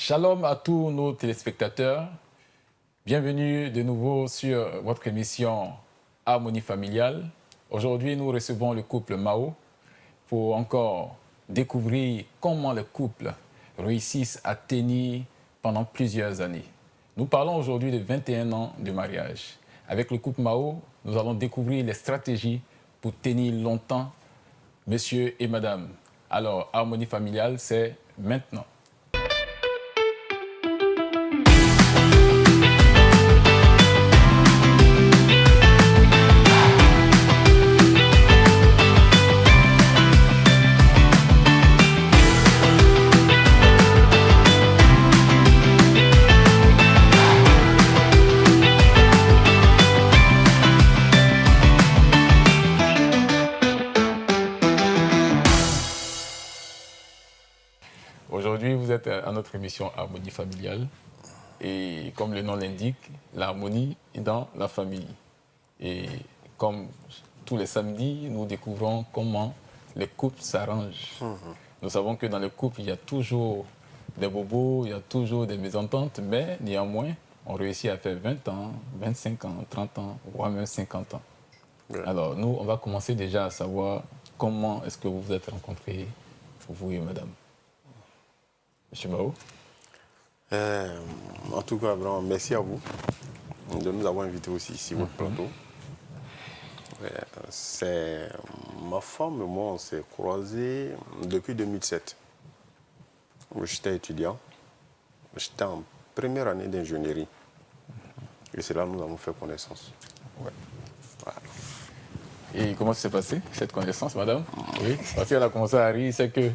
Shalom à tous nos téléspectateurs. Bienvenue de nouveau sur votre émission Harmonie familiale. Aujourd'hui, nous recevons le couple Mao pour encore découvrir comment les couples réussissent à tenir pendant plusieurs années. Nous parlons aujourd'hui de 21 ans de mariage. Avec le couple Mao, nous allons découvrir les stratégies pour tenir longtemps monsieur et madame. Alors, Harmonie familiale, c'est maintenant. Aujourd'hui, vous êtes à notre émission Harmonie familiale. Et comme le nom l'indique, l'harmonie est dans la famille. Et comme tous les samedis, nous découvrons comment les couples s'arrangent. Nous savons que dans les couples, il y a toujours des bobos, il y a toujours des mésententes, mais néanmoins, on réussit à faire 20 ans, 25 ans, 30 ans, voire même 50 ans. Ouais. Alors, nous, on va commencer déjà à savoir comment est-ce que vous vous êtes rencontrés, vous et madame. Monsieur Mao. En tout cas, vraiment, merci à vous de nous avoir invités aussi ici, votre plateau. C'est ma femme et moi, on s'est croisés depuis 2007. J'étais étudiant. J'étais en première année d'ingénierie. Et c'est là que nous avons fait connaissance. Ouais. Voilà. Et comment s'est passée cette connaissance, madame? Oui, parce qu'elle a commencé à rire, c'est que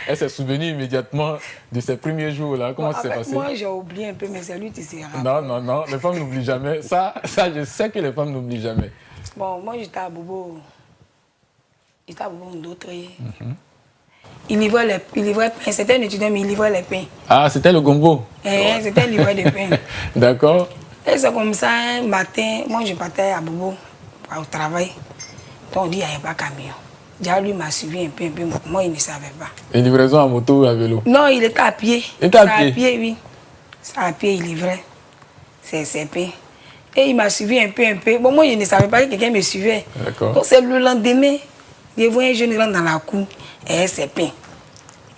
elle s'est souvenue immédiatement de ses premiers jours-là. Comment ça s'est passé? Moi, j'ai oublié un peu, mais c'est lui qui s'est rappelé. Non, les femmes n'oublient jamais. Ça, je sais que les femmes n'oublient jamais. Bon, moi, j'étais à Bobo. J'étais à Bobo d'autres. Il livrait les pains. C'était un étudiant, mais il livrait les pains. Ah, c'était le gombo? C'était un livreur de pain. D'accord. Et c'est comme ça, un matin, moi, je partais à Bobo au travail. Donc, on dit, il n'y avait pas de camion. Déjà, lui m'a suivi un peu. Moi, il ne savait pas. Une livraison à moto ou à vélo? Non, il était à pied. Il était à pied? Oui. C'est à pied, il livrait ses pains. Et il m'a suivi un peu. Bon, moi, je ne savais pas que quelqu'un me suivait. D'accord. Donc, c'est le lendemain, je vois un jeune rentre dans la cour et ses pains.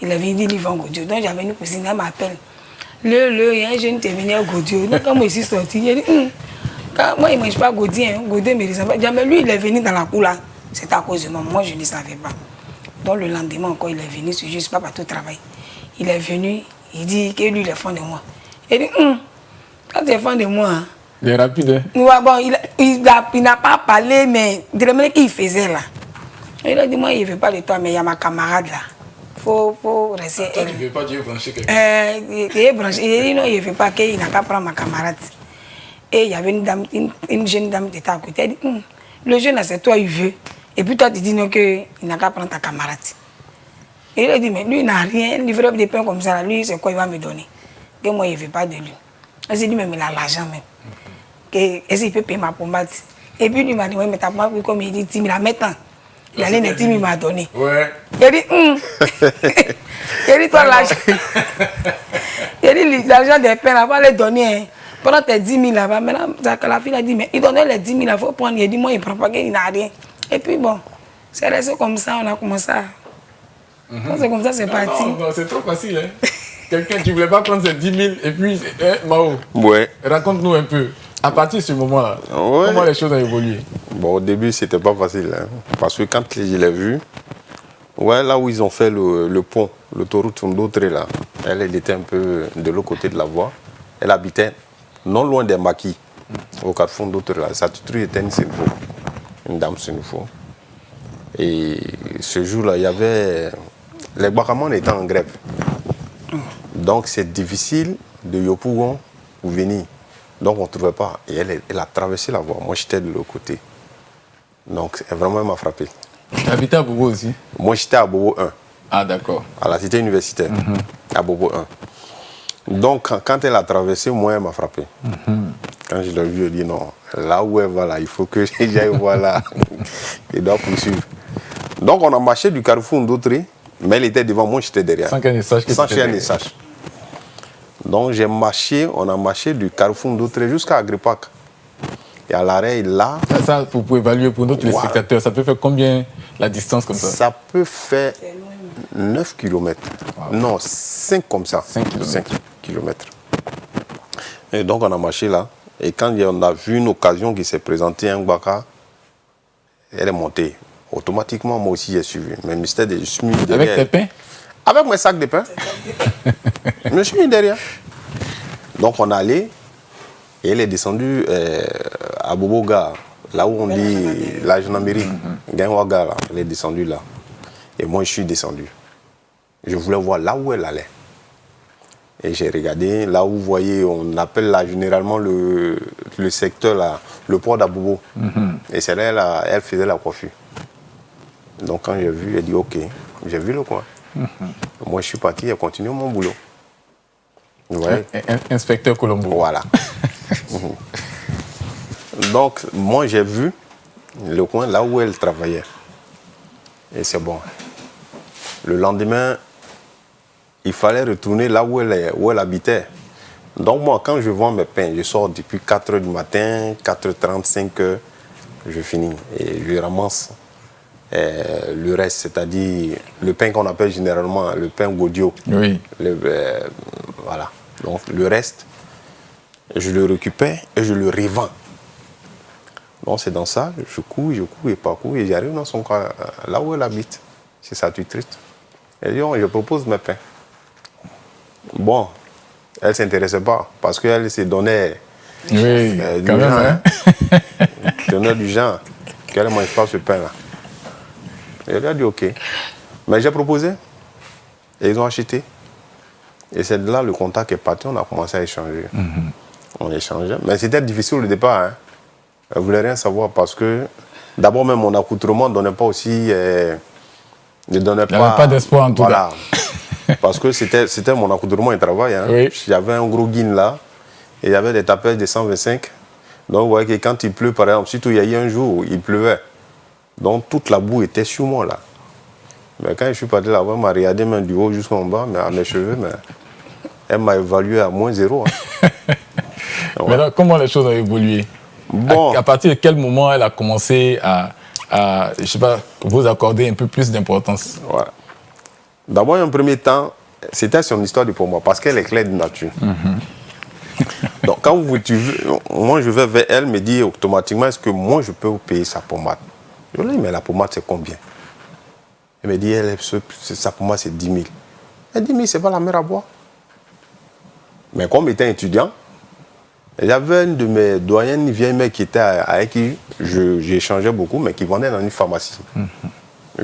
Il avait dit, il vend Godio. Donc, j'avais une cousine, elle m'appelle. Il y a un jeune qui est venu à Godio. Donc, quand moi, je suis sorti, il a dit, moi, il ne mange pas Godier. Godier me ressemble pas. Mais lui, il est venu dans la cour là. C'est à cause de moi. Moi, je ne savais pas. Donc, le lendemain encore, il est venu. Je ne suis pas partout au travail. Il est venu. Il dit que lui, il est fan de moi. Il dit, quand tu es fan de moi. Hein, il est rapide, hein? Ouais, bon, il n'a pas parlé, mais de la manière qu'il faisait là. Il a dit, moi, il ne veut pas de toi, mais il y a ma camarade là. Faut rester. Toi, tu ne veux pas Dieu brancher quelqu'un? Il est branché. Il a dit, non, il ne veut pas qu'il n'a qu'à prendre ma camarade. Et il y avait une jeune dame qui était à côté. Elle dit, le jeune, c'est toi, il veut. Et puis toi, tu dis non, qu'il n'a qu'à prendre ta camarade. Et il a dit, mais lui, il n'a rien. Un livreur de pain comme ça, lui, c'est quoi il va me donner? Que moi, il ne veut pas de lui. Elle s'est dit, mais il a l'argent même. Est-ce qu'il peut payer ma pommade? Et puis lui m'a dit, oui, mais ta pommade, comme il dit, 10 000 à maintenant. Il allait les 10 000, il m'a donné. Ouais. Il a dit, il a dit, toi, l'argent. Il a dit, l'argent des pains, là, va les donner. Pendant tes 10 000 là-bas, maintenant, la fille a dit, mais il donnait les 10 000, il faut prendre. Il a dit, moi, il ne prend pas, il n'a rien. Et puis bon, c'est resté comme ça, on a commencé à. C'est comme ça, c'est parti. Non, c'est trop facile, hein? Quelqu'un qui ne voulait pas prendre ses 10 000, et puis, Mao, raconte-nous un peu. À partir de ce moment-là, comment les choses ont évolué? Bon, au début, c'était pas facile, hein, parce que quand je l'ai vu, là où ils ont fait le pont, l'autoroute Ndautré, là, elle était un peu de l'autre côté de la voie. Elle habitait non loin des maquis, au carrefour d'autres là. Sa tutrice était une dame Sénoufo. Et ce jour-là, il y avait. Les Bakamans étaient en grève. Donc c'est difficile de Yopougon pour venir. Donc on ne trouvait pas. Et elle a traversé la voie. Moi j'étais de l'autre côté. Donc vraiment, elle m'a frappé. Tu habitais à Bobo aussi? Moi j'étais à Bobo 1. Ah d'accord. À la cité universitaire, à Bobo 1. Donc, quand elle a traversé, moi, elle m'a frappé. Quand je l'ai vu, je dit non, là où elle va, là, il faut que j'aille voir là. Elle doit poursuivre. Donc, on a marché du carrefour Ndautré, mais elle était devant moi, j'étais derrière. Sans qu'elle ne sache que sans qu'elle ne sache. Donc on a marché du Carrefour d'Autré jusqu'à Agripac. Et à l'arrêt, là... Ça, vous pouvez évaluer pour nous, tous les spectateurs, ça peut faire combien la distance comme ça? Ça peut faire 9 km. Wow. Non, 5 comme ça. 5 km. 5 km. Et donc on a marché là. Et quand on a vu une occasion qui s'est présentée, un Gbaka, elle est montée. Automatiquement, moi aussi, j'ai suivi. Mais je me suis mis derrière. Avec tes pains? Avec mes sacs de pain. Je me suis mis derrière. Donc on est allé. Et elle est descendue à Boboga, là où on dit la gendarmerie, Gainwaga, là. Elle est descendue là. Et moi, je suis descendu. Je voulais voir là où elle allait. Et j'ai regardé, là où vous voyez, on appelle là, généralement le secteur, là, le port d'Abobo. Et c'est là, elle faisait la coiffure. Donc quand j'ai vu, elle dit OK, j'ai vu le coin. Moi, je suis parti et continué mon boulot. Ouais. Inspecteur Colombo. Voilà. Donc, moi, j'ai vu le coin là où elle travaillait. Et c'est bon. Le lendemain, il fallait retourner là où elle habitait. Donc, moi, quand je vends mes pains, je sors depuis 4 h du matin, 4h30, 5h, je finis. Et je ramasse le reste, c'est-à-dire le pain qu'on appelle généralement le pain Godio. Oui. Voilà. Donc, le reste, je le récupère et je le revends. Donc c'est dans ça, je cours et parcours et j'arrive dans son coin, là où elle habite, c'est sa tutrice. Elle dit, oh, je propose mes pains. Bon, elle ne s'intéressait pas parce qu'elle se donnait du genre, donnait du genre qu'elle ne mange pas ce pain-là. Et elle a dit, ok. Mais j'ai proposé et ils ont acheté. Et c'est de là le contact est parti, on a commencé à échanger. On échangeait, mais c'était difficile au départ. Hein. Elle ne voulait rien savoir parce que d'abord même mon accoutrement ne donnait pas aussi... ne donnait pas... Il n'y avait pas d'espoir en tout cas. Parce que c'était mon accoutrement et travail. Hein. Oui. J'avais un gros guine là et il y avait des tapettes de 125. Donc vous voyez que quand il pleut par exemple, surtout il y a eu un jour, il pleuvait. Donc toute la boue était sur moi là. Mais quand je suis parti là-bas, elle m'a regardé même du haut jusqu'en bas, mais à mes cheveux, mais elle m'a évalué à -0. Hein. Ouais. Mais là, comment les choses ont évolué? Bon. À partir de quel moment elle a commencé à je sais pas, vous accorder un peu plus d'importance? Ouais. D'abord, un premier temps, c'était son histoire pour moi, parce qu'elle est claire de nature. Donc, quand moi je vais vers elle, me dit automatiquement, est-ce que moi je peux vous payer sa pommade? Je lui dis, mais la pommade c'est combien? Elle me dit, sa pommade c'est 10 000. Elle dit, 10 000, c'est pas la mer à boire. Mais comme étant étudiant, j'avais une de mes doyennes, une vieille mère qui était avec qui j'échangeais beaucoup, mais qui vendait dans une pharmacie.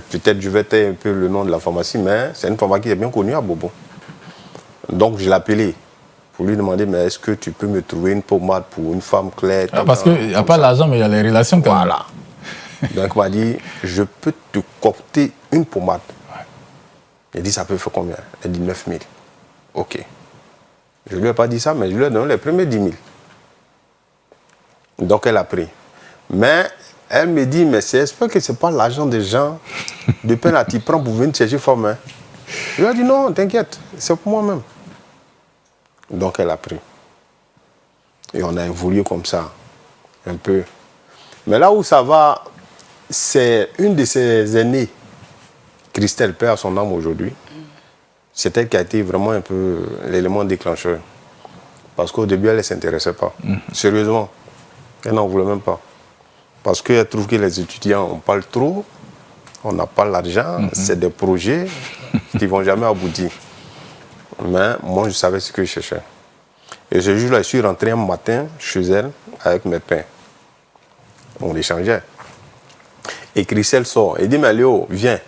Peut-être je vais taire un peu le nom de la pharmacie, mais c'est une pharmacie qui est bien connue à Bobo. Donc je l'ai appelé pour lui demander, mais est-ce que tu peux me trouver une pommade pour une femme claire? Parce qu'il n'y a pas l'argent, mais il y a les relations quand même. Voilà. Donc il m'a dit, je peux te cocter une pommade. Il dit, ça peut faire combien? Elle dit 9 000. Ok. Je ne lui ai pas dit ça, mais je lui ai donné les premiers 10 000. Donc elle a pris. Mais elle me dit, mais j'espère que ce n'est pas l'argent des gens de peine à t'y prendre pour venir te chercher femme. Hein. Je lui ai dit, non, t'inquiète, c'est pour moi-même. Donc elle a pris. Et on a évolué comme ça, un peu. Mais là où ça va, c'est une de ses aînées, Christelle, paix à son âme aujourd'hui. C'est elle qui a été vraiment un peu l'élément déclencheur. Parce qu'au début, elle ne s'intéressait pas. Sérieusement. Elle n'en voulait même pas. Parce qu'elle trouve que les étudiants, on parle trop, on n'a pas l'argent, c'est des projets qui ne vont jamais aboutir. Mais moi, je savais ce que je cherchais. Et ce jour-là, je suis rentré un matin chez elle avec mes pains. On échangeait. Et Christelle sort. Il dit, mais Léo, viens.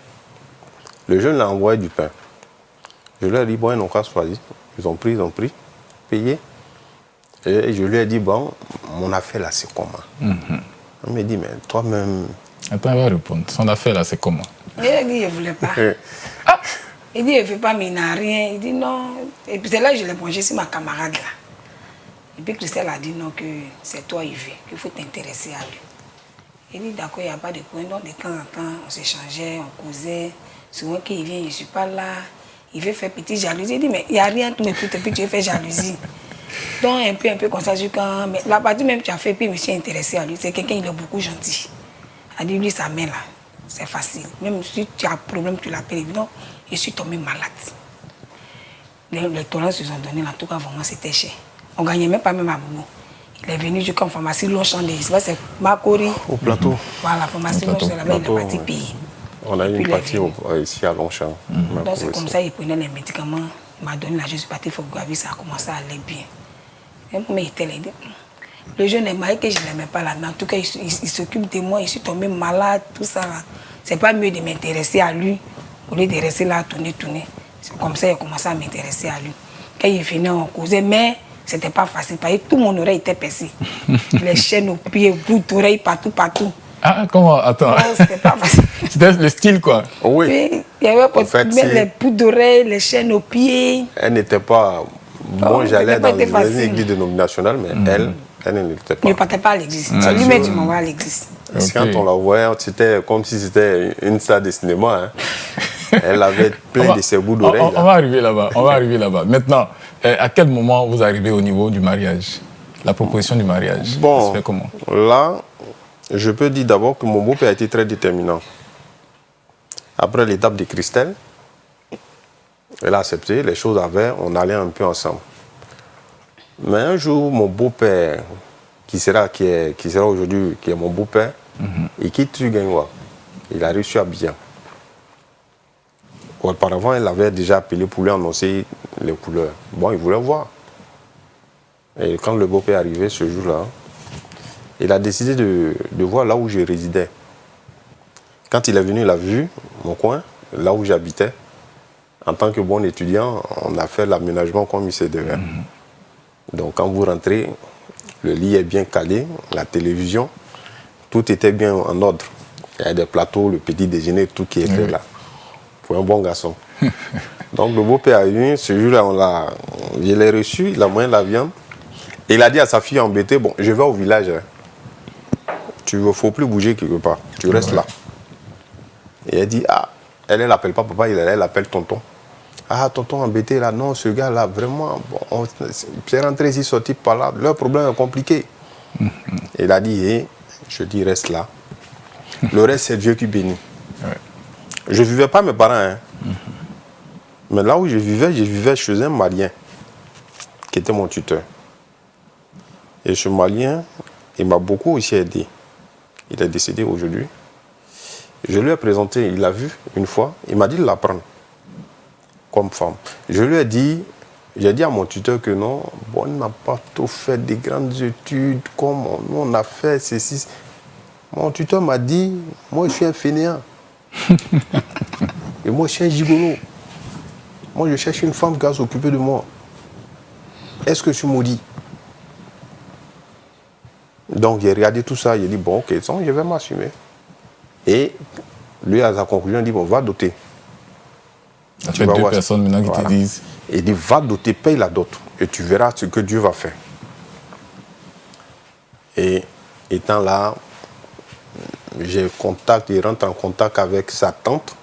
Le jeune l'a envoyé du pain. Je lui ai dit, bon, ils n'ont qu'à choisir. Ils ont pris, payé. Et je lui ai dit, bon, mon affaire là, c'est comment? On me dit, mais toi-même... Attends, il va répondre. Son affaire là, c'est comment? Il a dit, il ne voulait pas. Il dit, il ne fait pas, mais il n'a rien. Il dit, non. Et puis c'est là que je l'ai branché sur ma camarade là. Et puis Christelle a dit, non, que c'est toi, il veut, qu'il faut t'intéresser à lui. Il dit, d'accord, il n'y a pas de problème. Donc, de temps en temps, on s'échangeait, on causait. Souvent, quand il vient, je ne suis pas là. il veut faire petite jalousie. Il dit, mais il n'y a rien, tout m'écoute, et puis tu veux faire jalousie. Donc, un peu comme ça, mais la partie même que tu as fait, puis je me suis intéressée à lui. C'est quelqu'un, il est beaucoup gentil. Elle dit, lui, sa mère, là, c'est facile. Même si tu as un problème, tu l'appelles. Donc, je suis tombée malade. Les torrents se sont donnés, en tout cas, vraiment, c'était cher. On ne gagnait même pas même à Boubou. Il est venu jusqu'à une pharmacie Longchamp, c'est Makori. Au plateau. Voilà, la pharmacie Longchamp, là-bas, il est parti payer. On a eu une partie ici à Longchamp. Donc, c'est comme ça, il prenait les médicaments. Il m'a donné la je suis parti, il faut que ça a commencé à aller bien. Mais il était là. Le jeune est marié que je ne l'aimais pas là. Mais en tout cas, il s'occupe de moi. Je suis tombée malade, tout ça là. C'est pas mieux de m'intéresser à lui au lieu de rester là, tourner. C'est comme ça qu'il a commencé à m'intéresser à lui. Quand il venait, on causait, mais c'était pas facile. Parce que tout mon oreille était percée. Les chaînes aux pieds, bout d'oreille, partout. Ah, comment? Attends. C'était pas facile. C'était le style, quoi. Oui. Puis, il y avait en fait, les bouts d'oreille, les chaînes aux pieds. Elle n'était pas... Moi, j'allais dans une église dénominationnelle, mais elle n'était pas. Je ne partais pas à l'église. C'est lui-même qui m'envoie à l'église. Okay. Quand on la voyait, c'était comme si c'était une salle de cinéma. Hein. Elle avait plein de ses bouts d'oreilles. On va arriver là-bas. Maintenant, à quel moment vous arrivez au niveau du mariage? La proposition du mariage, bon, ça se fait comment? Là, je peux dire d'abord que mon beau-père a été très déterminant. Après l'étape de Christelle, elle a accepté, les choses avaient, on allait un peu ensemble. Mais un jour, mon beau-père, qui sera aujourd'hui, qui est mon beau-père, il quitte Tugengwa. Il a reçu à Abidjan. Auparavant, il avait déjà appelé pour lui annoncer les couleurs. Bon, il voulait voir. Et quand le beau-père est arrivé ce jour-là, il a décidé de voir là où je résidais. Quand il est venu, il a vu mon coin, là où j'habitais. En tant que bon étudiant, on a fait l'aménagement comme il se devait. Donc quand vous rentrez, le lit est bien calé, la télévision, tout était bien en ordre. Il y a des plateaux, le petit déjeuner, tout qui était là. Pour un bon garçon. Donc le beau-père est venu, ce jour-là, je l'ai reçu, il a mangé la viande. Et il a dit à sa fille embêtée, bon, je vais au village. Tu ne faut plus bouger quelque part, tu restes là. Et elle dit, ah, elle n'appelle pas papa, elle appelle tonton. Ah, tonton embêté là, non, ce gars-là, vraiment, bon, c'est rentré ici, sorti par là, leur problème est compliqué. Et il a dit, hey, je dis, reste là. Le reste, c'est Dieu qui bénit. Je ne vivais pas mes parents, hein. Mais là où je vivais chez un Malien, qui était mon tuteur. Et ce Malien, il m'a beaucoup aussi aidé. Il est décédé aujourd'hui. Je lui ai présenté, il l'a vu une fois, il m'a dit de la prendre comme femme. Je lui ai dit, j'ai dit à mon tuteur que non, bon, on n'a pas tout fait des grandes études comme nous on a fait ceci. Mon tuteur m'a dit, moi je suis un fainéant. Et moi je suis un gigolo. Moi je cherche une femme qui va s'occuper de moi. Est-ce que je suis maudit? Donc j'ai regardé tout ça, j'ai dit, bon ok, je vais m'assumer. Et lui, à sa conclusion, il dit, bon, va doter. Ça fait deux personnes maintenant qui te disent. Il dit, va doter, paye la dot, et tu verras ce que Dieu va faire. Et étant là, je rentre en contact avec sa tante,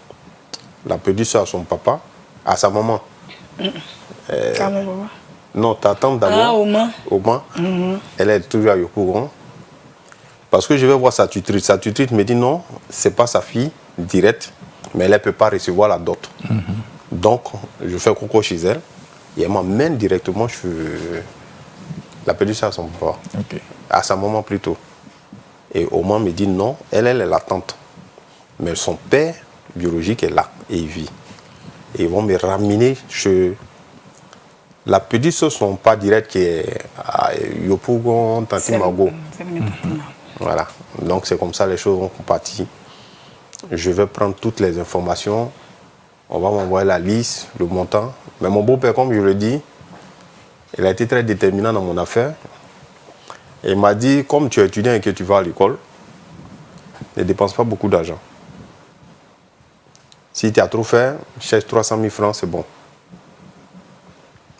la petite soeur à son papa, à sa maman. Non, ta tante d'abord. Ah, Oma. Elle est toujours à Yopougon. Parce que je vais voir sa tutrice. Sa tutrice me dit non, c'est pas sa fille directe, mais elle ne peut pas recevoir la dot. Donc, je fais coucou chez elle et elle m'emmène directement chez la petite soeur à son papa. À sa maman plutôt. Et Oma me dit non, elle est la tante. Mais son père biologique est là et il vit. Et ils vont me ramener chez la petite soeur, son pas direct qui est à Yopougon, Tanti Mago. Voilà, donc c'est comme ça les choses vont partir. Je vais prendre toutes les informations, on va m'envoyer la liste, le montant. Mais mon beau-père, comme je le dis, il a été très déterminant dans mon affaire. Et il m'a dit, comme tu es étudiant et que tu vas à l'école, ne dépense pas beaucoup d'argent. Si tu as trop fait, cherche 300 000 francs, c'est bon.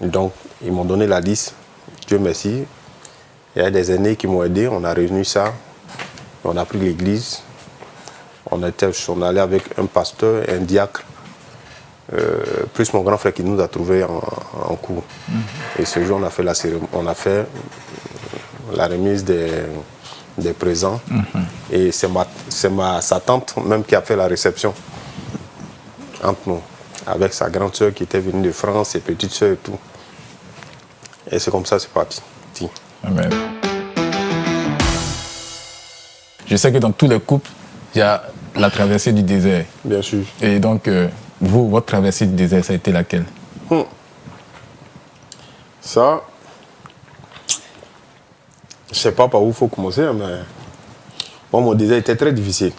Donc, ils m'ont donné la liste, Dieu merci. Il y a des aînés qui m'ont aidé, on a réuni ça, on a pris l'église, on allait avec un pasteur, un diacre. plus mon grand frère qui nous a trouvés en cours. Et ce jour, on a fait la cérémonie, on a fait la remise des présents. Et c'est sa tante même qui a fait la réception entre nous, avec sa grande soeur qui était venue de France, ses petites soeurs et tout. Et c'est comme ça, c'est parti. Amen. Je sais que dans tous les couples, il y a la traversée du désert. Bien sûr. Et donc, vous, votre traversée du désert, ça a été laquelle? Ça, je ne sais pas par où il faut commencer, mais bon, mon désert était très difficile.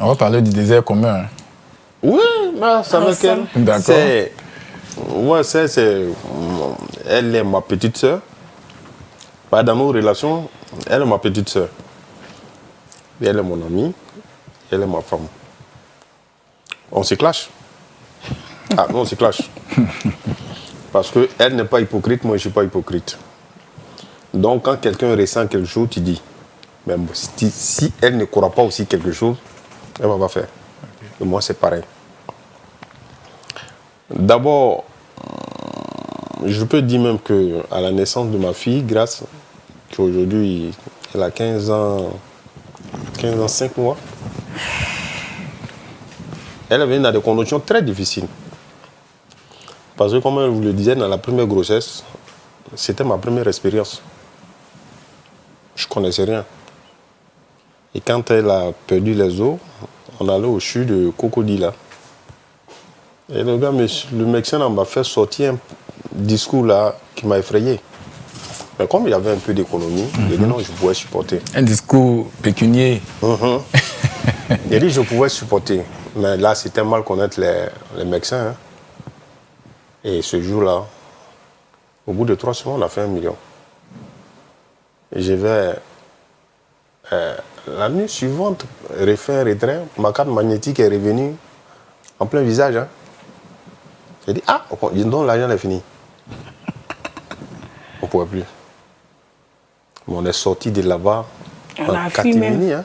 On va parler du désert commun. Hein. Oui, mais ça me calme. D'accord. Ouais, elle est ma petite soeur. Dans nos relations, elle est ma petite soeur. Elle est mon amie. Elle est ma femme. On se clash. Ah, non, on se clash. Parce qu'elle n'est pas hypocrite, moi je ne suis pas hypocrite. Donc quand quelqu'un ressent quelque chose, tu dis. Mais si elle ne croit pas aussi quelque chose, elle va pas faire. Et moi c'est pareil. D'abord, je peux dire même qu'à la naissance de ma fille, Grâce, qu'aujourd'hui elle a 15 ans, 5 mois, elle avait dans des conditions très difficiles. Parce que comme je vous le disais, dans la première grossesse, c'était ma première expérience. Je ne connaissais rien. Et quand elle a perdu les os, on allait au CHU de Cocody. Et le médecin m'a fait sortir un discours là qui m'a effrayé. Mais comme il y avait un peu d'économie, il a dit non, je pouvais supporter. Un discours pécunier. Il a dit je pouvais supporter. Mais là, c'était mal connaître les médecins. Hein. Et ce jour-là, au bout de 3 semaines, on a fait 1 million. Et je vais, la nuit suivante, refaire un retrait, ma carte magnétique est revenue en plein visage. Hein. J'ai dit, ah, donc l'argent est fini. On ne pouvait plus. Mais on est sorti de là-bas en catimini. Hein.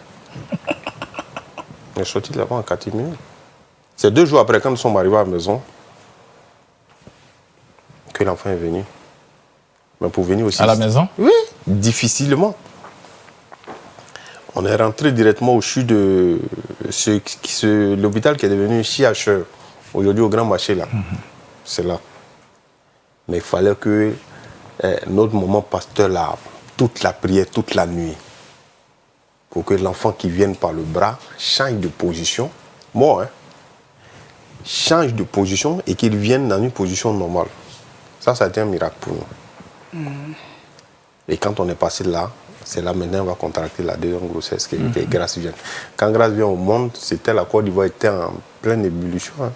On est sorti de là-bas en catimini. C'est 2 jours après, quand nous sommes arrivés à la maison, que l'enfant est venu. Mais pour venir aussi... À la maison? Oui, difficilement. On est rentré directement au CHU de l'hôpital qui est devenu CHE, aujourd'hui au Grand Marché là. C'est là. Mais il fallait que notre maman pasteur là, toute la prière, toute la nuit, pour que l'enfant qui vienne par le bras change de position, moi, hein, change de position et qu'il vienne dans une position normale. Ça a été un miracle pour nous. Et quand on est passé là, c'est là maintenant on va contracter la deuxième grossesse qui Grâce vient. Quand Grâce vient au monde, c'était la Côte d'Ivoire était en pleine ébullition. Hein.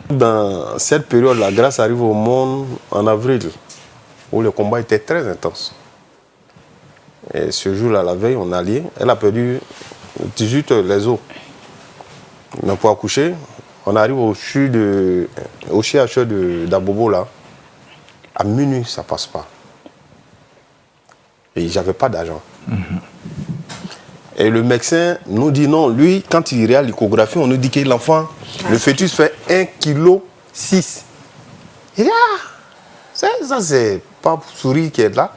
Dans cette période, la Grâce arrive au monde en avril, où le combat était très intense. Et ce jour-là, la veille, on allait, elle a perdu 18 heures les os. Mais pour accoucher, on arrive au CHU d'Abobo là. À minuit, ça ne passe pas. Et j'avais pas d'argent. Et le médecin nous dit non, lui, quand il regarde l'échographie, on nous dit que l'enfant, le fœtus fait 1,6 kg. Il dit, ça c'est pas souris qui est là.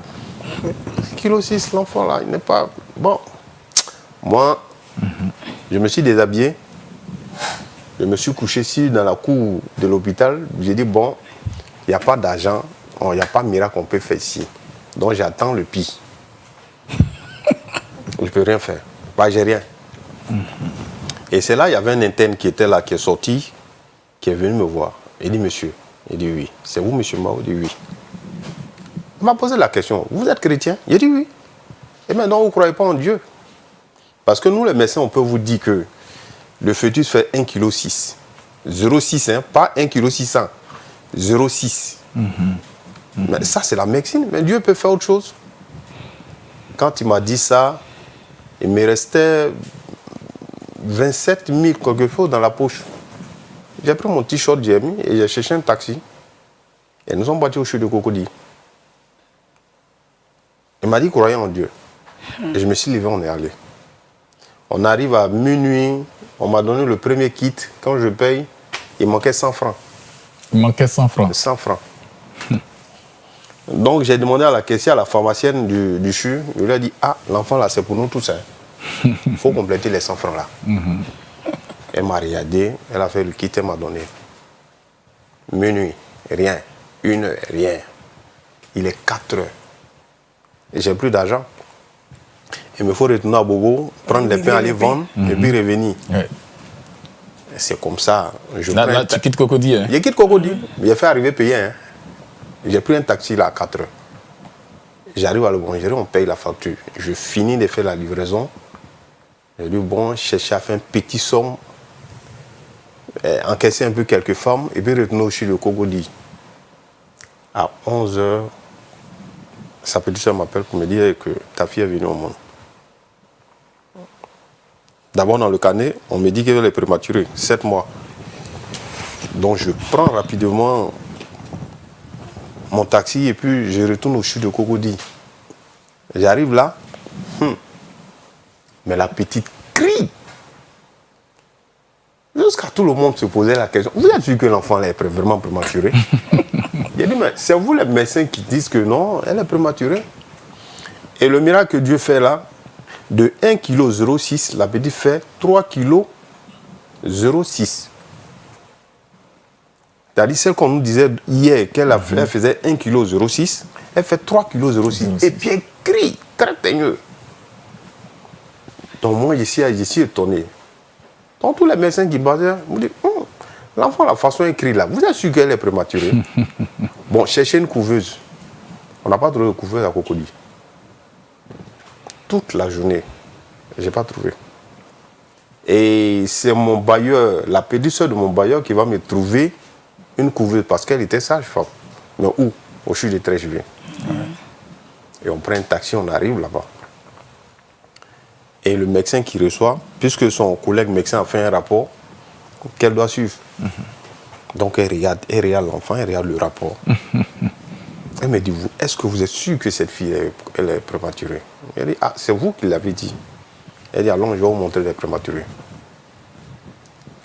1,6 kg, l'enfant là, il n'est pas... Bon, moi, je me suis déshabillé. Je me suis couché ici dans la cour de l'hôpital. J'ai dit, bon, il n'y a pas d'argent, il n'y a pas de miracle qu'on peut faire ici. Donc j'attends le pire. Je ne peux rien faire. Bah, j'ai rien. Et c'est là, il y avait un interne qui était là, qui est sorti, qui est venu me voir. Il dit, monsieur. Il dit, oui. C'est vous, monsieur Mao? Il dit, oui. Il m'a posé la question, vous êtes chrétien? Il dit, oui. Et maintenant, vous ne croyez pas en Dieu? Parce que nous, les médecins, on peut vous dire que le fœtus fait 1,6 kg. 0,6, hein, pas 1,6 kg. 0,6. Mais ça, c'est la médecine. Mais Dieu peut faire autre chose. Quand il m'a dit ça, il me restait 27 000 quelque chose dans la poche. J'ai pris mon t-shirt, j'ai mis et j'ai cherché un taxi. Et nous sommes partis au CHU de Cocody. Il m'a dit croyez en Dieu. Et je me suis levé, on est allé. On arrive à minuit, on m'a donné le premier kit. Quand je paye, il manquait 100 francs. Il manquait 100 francs. 100 francs. Donc j'ai demandé à la caissière, à la pharmacienne du CHU, je lui ai dit, ah, l'enfant là, c'est pour nous tous. Il faut compléter les 100 francs là. Elle m'a regardé, elle a fait le kit, elle m'a donné. Minuit, rien. 1 heure, rien. Il est 4 heures. Et j'ai plus d'argent. Il me faut retourner à Bobo, prendre les pains, aller vendre, et puis revenir. Ouais. C'est comme ça. Là, tu quittes Cocody. Hein? Je quitte Cocody. J'ai fait arriver payer. Hein. J'ai pris un taxi là à 4 heures. J'arrive à le boulangerie, on paye la facture. Je finis de faire la livraison. J'ai dit, bon, chercher à faire un petit somme, encaisser un peu quelques femmes, et puis retourner au CHU de Cocody. À 11 heures, sa petite soeur m'appelle pour me dire que ta fille est venue au monde. D'abord, dans le carnet, on me dit qu'elle est prématurée, 7 mois. Donc, je prends rapidement mon taxi et puis je retourne au CHU de Cocody. J'arrive là, mais la petite crie. Jusqu'à tout le monde se posait la question, vous êtes sûr que l'enfant est vraiment prématuré? J'ai dit, mais c'est vous les médecins qui disent que non, elle est prématurée. Et le miracle que Dieu fait là, de 1,06 kg, la petite fait 3,06 kg. C'est-à-dire celle qu'on nous disait hier qu'elle faisait 1,06 kg, elle fait 3,06 kg. Et puis elle crie, très peigneux. Donc moi, je suis étonné. Donc tous les médecins qui basaient, me disent, l'enfant, la façon écrite là, vous êtes sûr qu'elle est prématurée? Bon, cherchez une couveuse. On n'a pas trouvé de couveuse à Cocody. Toute la journée, je n'ai pas trouvé. Et c'est mon bailleur, la petite soeur de mon bailleur qui va me trouver une couveuse parce qu'elle était sage-femme. Mais où? Au CHU de Treichville. Et on prend un taxi, on arrive là-bas. Et le médecin qui reçoit, puisque son collègue médecin a fait un rapport qu'elle doit suivre. Donc elle regarde l'enfant, elle regarde le rapport. Elle me dit, est-ce que vous êtes sûr que cette fille elle est prématurée? Elle dit, ah, c'est vous qui l'avez dit. Elle dit, allons, je vais vous montrer les prématurés.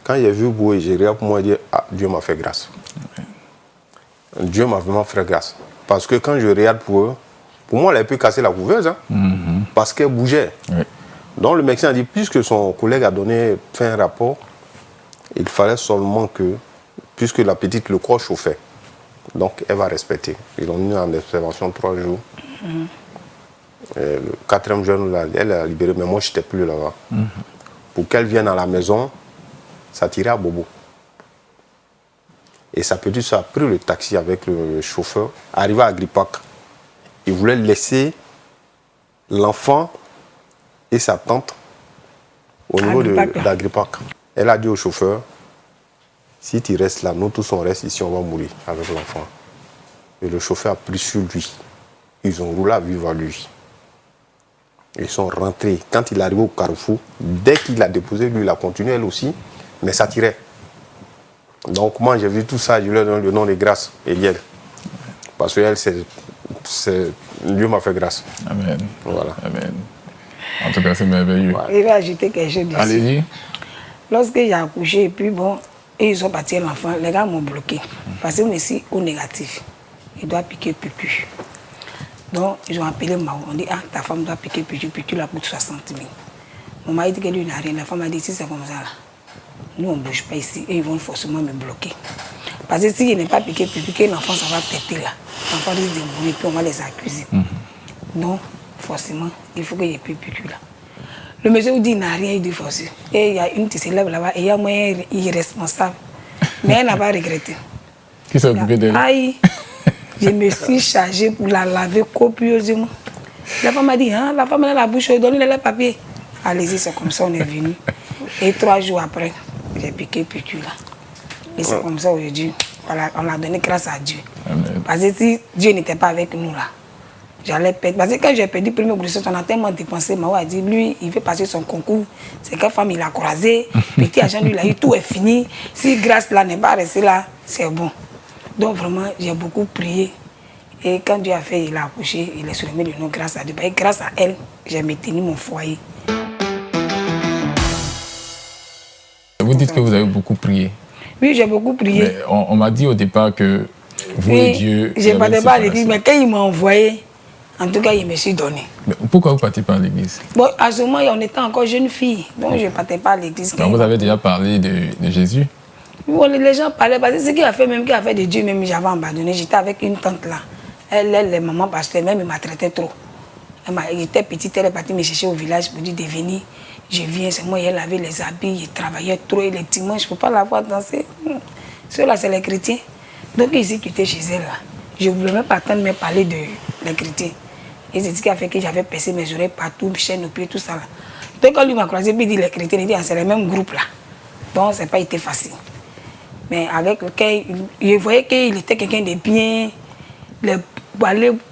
Quand j'ai vu Boué, j'ai regardé pour moi et dit, ah, Dieu m'a fait grâce. Dieu m'a vraiment fait grâce. Parce que quand je regarde pour eux, pour moi, elle a pu casser la couveuse, hein, parce qu'elle bougeait. Oui. Donc le médecin a dit, puisque son collègue a fait un rapport, il fallait seulement que, puisque la petite, le corps chauffait, donc elle va respecter. Ils l'ont mis en observation 3 jours. Le 4e jour, elle a libéré, mais moi je n'étais plus là-bas. Pour qu'elle vienne à la maison, ça tirait à Bobo. Et sa petite soeur a pris le taxi avec le chauffeur, arrivé à Agripac. Il voulait laisser l'enfant et sa tante au niveau d'Agripac. Elle a dit au chauffeur, si tu restes là, nous tous on reste ici, on va mourir avec l'enfant. Et le chauffeur a pris sur lui. Ils ont roulé à vivre à lui. Ils sont rentrés. Quand il est arrivé au carrefour, dès qu'il a déposé, lui, il a continué, elle aussi, mais ça tirait. Donc moi, j'ai vu tout ça, je lui donne le nom de grâce, Eliel. Parce que elle, Dieu m'a fait grâce. Amen. Voilà. Amen. En tout cas, c'est merveilleux. Je vais ajouter quelque chose dessus. Allez-y. Lorsque j'ai accouché, et puis bon, et ils ont parti l'enfant, les gars m'ont bloqué. Parce que je suis au négatif. Il doit piquer Pupu. Donc, ils ont appelé Mao. On dit, ah, ta femme doit piquer Pupu. Pupu la coûte 60 000. Mon mari dit que lui n'a rien. La femme a dit, si c'est comme ça, là, nous, on ne bouge pas ici. Et ils vont forcément me bloquer. Parce que s'il n'est pas piqué Pupu, que l'enfant, ça va péter là. L'enfant risque de mourir, puis on va les accuser. Donc, forcément, il faut qu'il y ait plus Pupu là. Le monsieur vous dit, il n'a rien, il dit forcé. Et il y a une qui s'élève là-bas, et il y a moyen irresponsable. Mais elle n'a pas regretté. Qui s'est occupé d'elle? Aïe, je me suis chargée pour la laver copieusement. La femme m'a dit, hein, la femme a la bouche, donnez-le le papier. Allez-y, c'est comme ça, on est venu. Et 3 jours après, j'ai piqué Pupu là. Et c'est comme ça aujourd'hui. Voilà, on a donné grâce à Dieu. Amen. Parce que si Dieu n'était pas avec nous là, j'allais perdre. Parce que quand j'ai perdu le premier grossesse, on a tellement dépensé. Maman a dit, lui, il veut passer son concours. C'est quelle femme il a croisé. Petit agent, lui, il a eu, tout est fini. Si grâce là n'est pas restée là, c'est bon. Donc vraiment, j'ai beaucoup prié. Et quand Dieu a fait, il a accouché, il est surnommé le nom grâce à Dieu. Et grâce à elle, j'ai maintenu mon foyer. Vous dites que vous avez beaucoup prié. Oui, j'ai beaucoup prié. Mais on m'a dit au départ que vous et Dieu... Je ne partais pas à l'église, mais quand il m'a envoyé, en tout cas, il me suis donné. Mais pourquoi vous ne partez pas à l'église? Bon, à ce moment, on était encore jeune fille, donc je ne partais pas à l'église. Vous avez déjà parlé de Jésus? Bon, les gens parlaient, parce que ce qu'il a fait, même qu'il a fait de Dieu, même j'avais abandonné. J'étais avec une tante là. Elle est maman pasteur, même il m'a traité trop. Elle était petite, elle est partie me chercher au village pour dire de venir. Je viens, c'est moi, elle avait les habits, il travaillait trop, et les dimanches, je ne peux pas la voir danser. Ceux-là, c'est les chrétiens. Donc, ils s'est quitté chez elle là. Je ne voulais même pas attendre de me parler des chrétiens. Et c'est ce qui a fait que j'avais percé mes oreilles partout, chaîne aux pieds, tout ça là. Donc, quand lui m'a croisé, puis il dit les chrétiens, il dit, c'est le même groupe là. Donc, ça n'a pas été facile. Mais avec lequel, je voyais qu'il était quelqu'un de bien.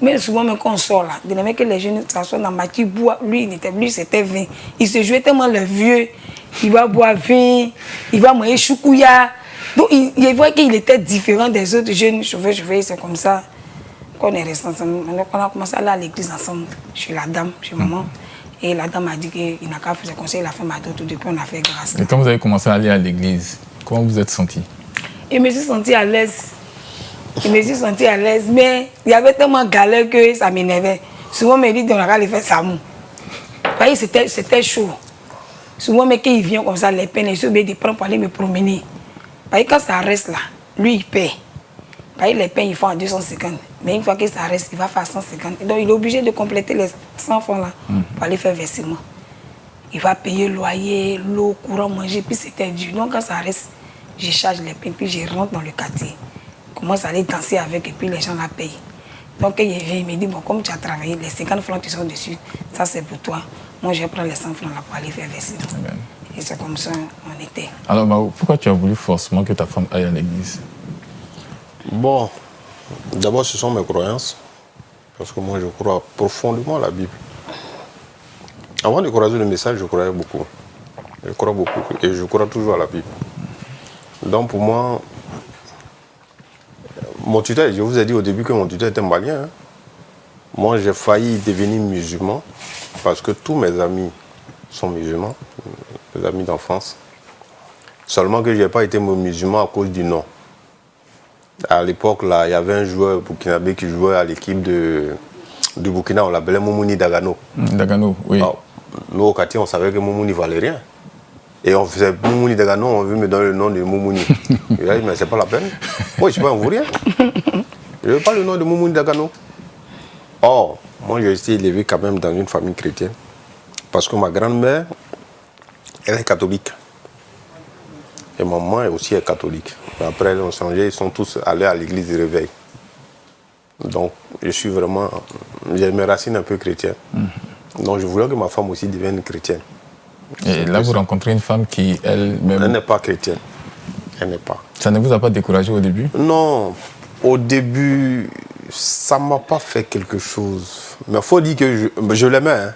Mais souvent, même quand on sort là, de même que les jeunes s'assoient dans ma petite bois, lui, c'était vin. Il se jouait tellement le vieux, il va boire vin, il va manger choukouya. Donc, il voyait qu'il était différent des autres jeunes chauffeurs, c'est comme ça qu'on est restés ensemble. On a commencé à aller à l'église ensemble, chez la dame, chez maman. Et la dame a dit qu'il n'a qu'à faire ses conseils, il a fait ma dot, depuis on a fait grâce. Et quand vous avez commencé à aller à l'église, comment vous êtes senti? Je me suis sentie à l'aise. Mais il y avait tellement de galère que ça m'énervait. Souvent, on me dit qu'on a aller faire Samou. C'était chaud. Souvent, mais quand il vient comme ça, les peines, ils sont obligés de prendre pour aller me promener. Parce que quand ça reste là, lui, il paie. Parce que les peines, ils font à 250. Mais une fois que ça reste, il va faire 150. Donc, il est obligé de compléter les 100 francs là pour aller faire versement. Il va payer le loyer, l'eau, courant, manger, puis c'était dur. Donc, quand ça reste, je charge les peines, puis je rentre dans le quartier. Je commence à aller danser avec, et puis les gens la payent. Donc, il vient, il me dit, bon, comme tu as travaillé, les 50 francs qui sont dessus, ça c'est pour toi. Moi, je prends les 100 francs là pour aller faire versement. Et c'est comme ça on était. Alors, Mao, pourquoi tu as voulu forcément que ta femme aille à l'église? Bon, d'abord, ce sont mes croyances. Parce que moi, je crois profondément à la Bible. Avant de croiser le message, je croyais beaucoup. Je crois beaucoup et je crois toujours à la Bible. Donc, pour moi, mon tuteur, je vous ai dit au début que mon tuteur était malien. Hein. Moi, j'ai failli devenir musulman parce que tous mes amis sont musulmans, mes amis d'enfance. Seulement que je n'ai pas été musulman à cause du nom. À l'époque, là, il y avait un joueur burkinabé qui jouait à l'équipe du Burkina, on l'appelait Moumouni Dagano. Dagano, oui. Alors, nous, au quartier, on savait que Moumouni ne valait rien. Et on faisait Moumouni Dagano, on veut me donner le nom de Moumouni. Il a dit, mais c'est pas la peine. Moi, je ne suis pas un vaurien. Je ne veux pas le nom de Moumouni Dagano. Or, moi, j'ai été élevé quand même dans une famille chrétienne. Parce que ma grand-mère, elle est catholique. Et ma maman est aussi catholique. Après, ils ont changé, ils sont tous allés à l'église du réveil. Donc, je suis vraiment... J'ai mes racines un peu chrétiennes. Donc, je voulais que ma femme aussi devienne chrétienne. Et là, vous rencontrez une femme qui, elle-même... Elle n'est pas chrétienne. Elle n'est pas. Ça ne vous a pas découragé au début? Non. Au début, ça ne m'a pas fait quelque chose. Mais il faut dire que je l'aimais. Hein.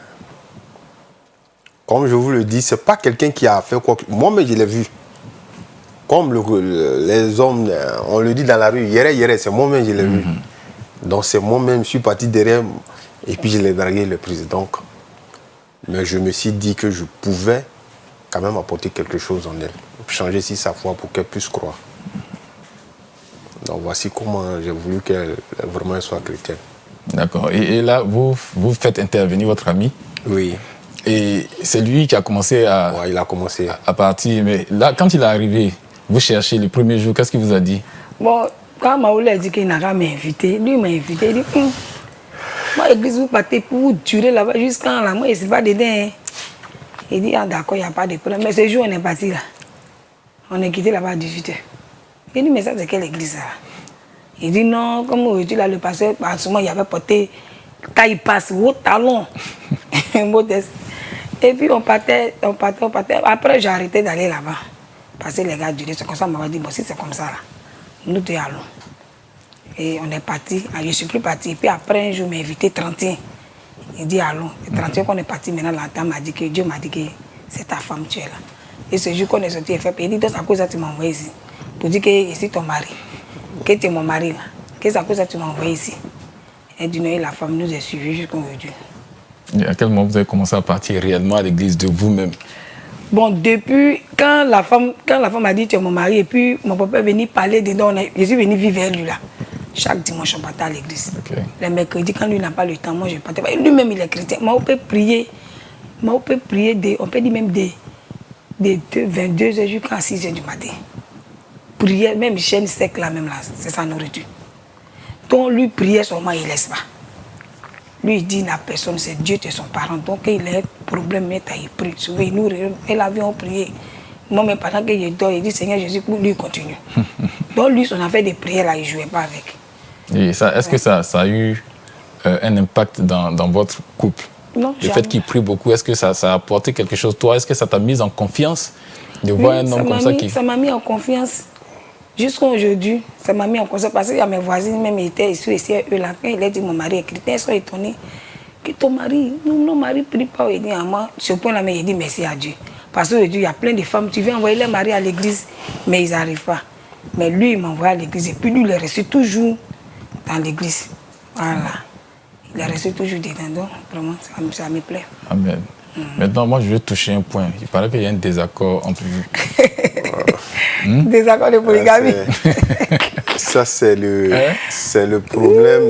Comme je vous le dis, ce n'est pas quelqu'un qui a fait quoi que... Moi-même, je l'ai vu. Comme les hommes, on le dit dans la rue, yéré, c'est moi-même je l'ai vu. Donc c'est moi-même, je suis parti derrière et puis je l'ai dragué le président. Mais je me suis dit que je pouvais quand même apporter quelque chose en elle. Changer si sa foi pour qu'elle puisse croire. Donc voici comment j'ai voulu qu'elle vraiment soit chrétienne. D'accord. Et là, vous faites intervenir votre ami. Oui. Et c'est lui qui a commencé à... Ouais, il a commencé. À partir. Mais là, quand il est arrivé, vous cherchez le premier jour, qu'est-ce qu'il vous a dit? Bon, quand Maoula a dit qu'il n'a qu'à m'inviter, lui m'a invité, il dit, moi, l'église, vous partez pour vous durer là-bas jusqu'à là, moi, je ne suis pas dedans. Hein. Il dit, ah d'accord, il n'y a pas de problème. Mais ce jour, on est parti là. On est quitté là-bas à 18h. Il dit, mais ça, c'est quelle église là? Il dit, non, comme aujourd'hui, là, le pasteur, à ce moment, il avait porté taille passe, haut talon. Modeste. Et puis, on partait. Après, j'ai arrêté d'aller là-bas. Parce que les gars duraient, c'est comme ça, on m'a dit, bon, si c'est comme ça, là, nous deux allons. Et on est parti, je ne suis plus parti. Et puis après, un jour, il m'a invité 31. Il dit, allons. Et 31, qu'on est parti, maintenant, la dame m'a dit que Dieu m'a dit que c'est ta femme, tu es là. Et ce jour qu'on est sorti, il dit, c'est à cause de ça que tu m'as envoyé ici. Pour dire que c'est ton mari, que tu es mon mari, là. Que c'est à cause de ça que tu m'as envoyé ici. Et du coup, la femme nous a suivis jusqu'à aujourd'hui. Et à quel moment vous avez commencé à partir réellement à l'église de vous-même? Bon, depuis, quand la femme a dit tu es mon mari, et puis mon papa est venu parler dedans, je suis venu vivre avec lui là. Chaque dimanche, on partait à l'église. Okay. Le mercredi, quand lui n'a pas le temps, moi je partais. Lui-même, il est chrétien. Moi, on peut prier, on peut dire même des 22h jusqu'à 6h du matin. Prier, même chaîne sec là, même là, c'est sa nourriture. Donc, lui, prier seulement, il ne laisse pas. Lui, il dit à personne, c'est Dieu, tu es son parent. Donc, il a un problème, il prie. Souvent, il nous elle avait prié. Moi, mais pendant que je dors, il dit, Seigneur Jésus, pour lui, il continue. Donc, lui, son affaire de prière, là, il ne jouait pas avec. Et ça, est-ce que ça a eu un impact dans votre couple? Non, le fait qu'il prie beaucoup, est-ce que ça a apporté quelque chose? Toi, est-ce que ça t'a mis en confiance de voir un homme comme ça qui... Ça m'a mis en confiance. Jusqu'à aujourd'hui, ça m'a mis en confiance. Parce qu'il y a mes voisines, même ils étaient ici, eux là. Quand il a dit mon mari est chrétien, ils sont étonnés. Que ton mari, non, mari ne prie pas. Il dit à moi, ce point-là, mais il dit merci à Dieu. Parce qu'aujourd'hui, il y a plein de femmes, tu viens envoyer les maris à l'église, mais ils n'arrivent pas. Mais lui, il m'envoie à l'église. Et puis lui, il est resté toujours dans l'église. Voilà. Il est resté toujours dedans. Donc, vraiment, ça me plaît. Amen. Maintenant, moi, je veux toucher un point. Il paraît qu'il y a un désaccord entre vous. Désaccord de polygamie. Ça, c'est le problème,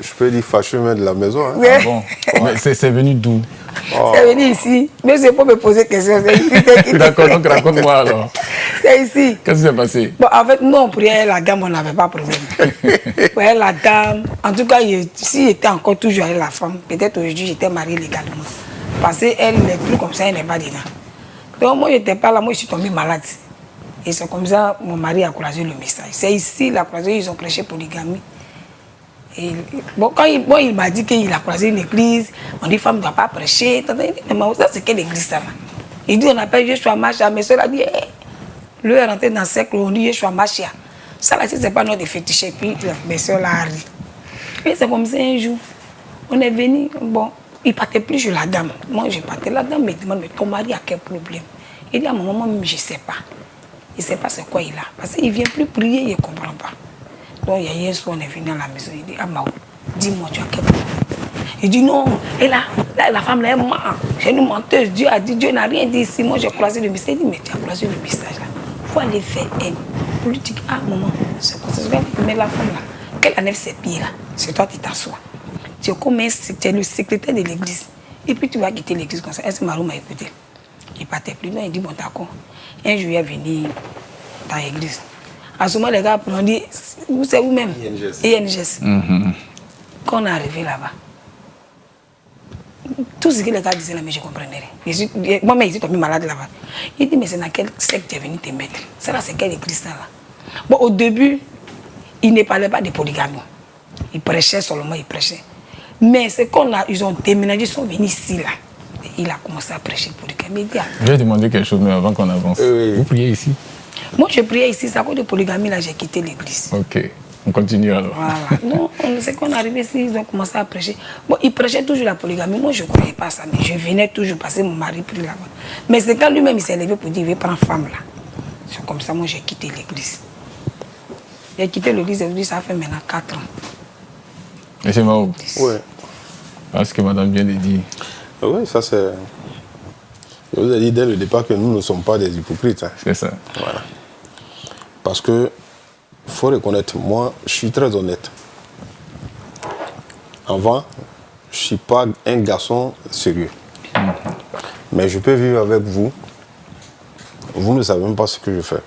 je peux dire fâcheux même de la maison. Hein. Ah bon? Mais c'est venu d'où? C'est venu ici. Mais c'est pour me poser question. C'est ici. D'accord, donc raconte-moi alors. C'est ici. Qu'est-ce qui s'est passé? Bon, en fait, nous, on priait la dame, on n'avait pas de problème. Ouais, la dame, en tout cas, si j'étais encore toujours avec la femme, peut-être aujourd'hui, j'étais mariée légalement. Parce qu'elle, les trucs comme ça, elle n'est pas dedans. Donc, moi, je n'étais pas là, moi, je suis tombée malade. Et c'est comme ça, mon mari a croisé le message. C'est ici, il a croisé, ils ont prêché polygamie. Et, bon, quand il m'a dit qu'il a croisé une église, on dit femme ne doit pas prêcher. Mais ça, c'est quelle église ça là? Il dit on appelle Yeshua Machia. Mes soeurs a dit, lui est rentré dans le cercle, on dit Yeshua Machia. Ça là, c'est pas notre fétiche. Et puis mes soeurs là arrivent. Et c'est comme ça un jour, on est venu, bon, il ne partait plus chez la dame. Moi, je partais. La dame me demande, mais ton mari a quel problème? Il dit à mon maman, je ne sais pas. Il ne sait pas c'est quoi il a. Parce qu'il ne vient plus prier, il ne comprend pas. Donc, il y a hier soir, on est venu à la maison. Il dit, ah, Maou, dis-moi, tu as quel problème? Il dit, non, et là, la femme, là, elle ment. C'est une menteuse. Dieu a dit, Dieu n'a rien dit ici. Moi, j'ai croisé le message. Il dit, mais tu as croisé le message là. Il faut aller faire un politique. Ah, maman, c'est quoi ça? Mais la femme là, qu'elle enlève ses pieds là, c'est toi qui t'assois. Tu es le secrétaire de l'église. Et puis, tu vas quitter l'église comme ça. Est-ce que Marou m'a écouté? Il ne partait plus. Non, il dit, bon, d'accord. Un jour, il est venu dans l'église. À ce moment, les gars ont dit, c'est vous-même. INGS. Quand on est arrivé là-bas, tout ce que les gars disaient là, mais je ne comprenais rien. Moi-même, ils sont tombés malades là-bas. Il dit, mais c'est dans quel secte tu es venu te mettre? Ça là, c'est quelle église là? Bon, au début, il ne parlait pas de polygamie. Il prêchait seulement, il prêchait. Mais c'est quand ils ont déménagé, ils sont venus ici là. Et il a commencé à prêcher polygamie. Je vais demander quelque chose, mais avant qu'on avance. Vous priez ici? Moi, je priais ici, c'est à cause de polygamie, là, j'ai quitté l'église. Ok, on continue alors. Voilà. Non, c'est qu'on est arrivé ici, ils ont commencé à prêcher. Bon, ils prêchaient toujours la polygamie. Moi, je ne croyais pas ça, mais je venais toujours passer mon mari pris là-bas. Mais c'est quand lui-même, il s'est levé pour dire, il veut prendre femme là. C'est comme ça, moi, j'ai quitté l'église. J'ai quitté l'église, ça fait maintenant 4 ans. Monsieur Mao? Oui. Parce que madame vient de dire. Oui, ça c'est... Je vous ai dit dès le départ que nous ne sommes pas des hypocrites. Hein. C'est ça. Voilà. Parce que, il faut reconnaître, moi, je suis très honnête. Avant, je ne suis pas un garçon sérieux. Mais je peux vivre avec vous. Vous ne savez même pas ce que je fais.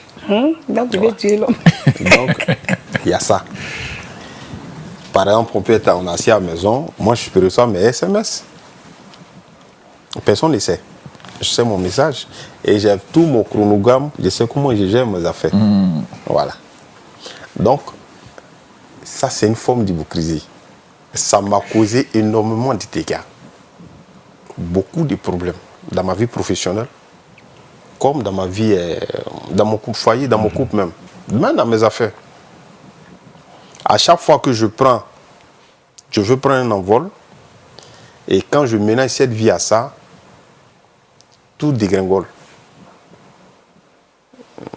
Donc, tu veux tuer l'homme. Donc, il y a ça. Par exemple, on peut être en assis à la maison. Moi, je peux recevoir mes SMS. Personne ne sait. Je sais mon message. Et j'ai tout mon chronogramme. Je sais comment je gère mes affaires. Voilà. Donc, ça, c'est une forme d'hypocrisie. Ça m'a causé énormément de dégâts. Beaucoup de problèmes dans ma vie professionnelle, comme dans ma vie, dans mon couple foyer, dans mon couple même. Même dans mes affaires. À chaque fois que je veux prendre un envol, et quand je ménage cette vie à ça, tout dégringole.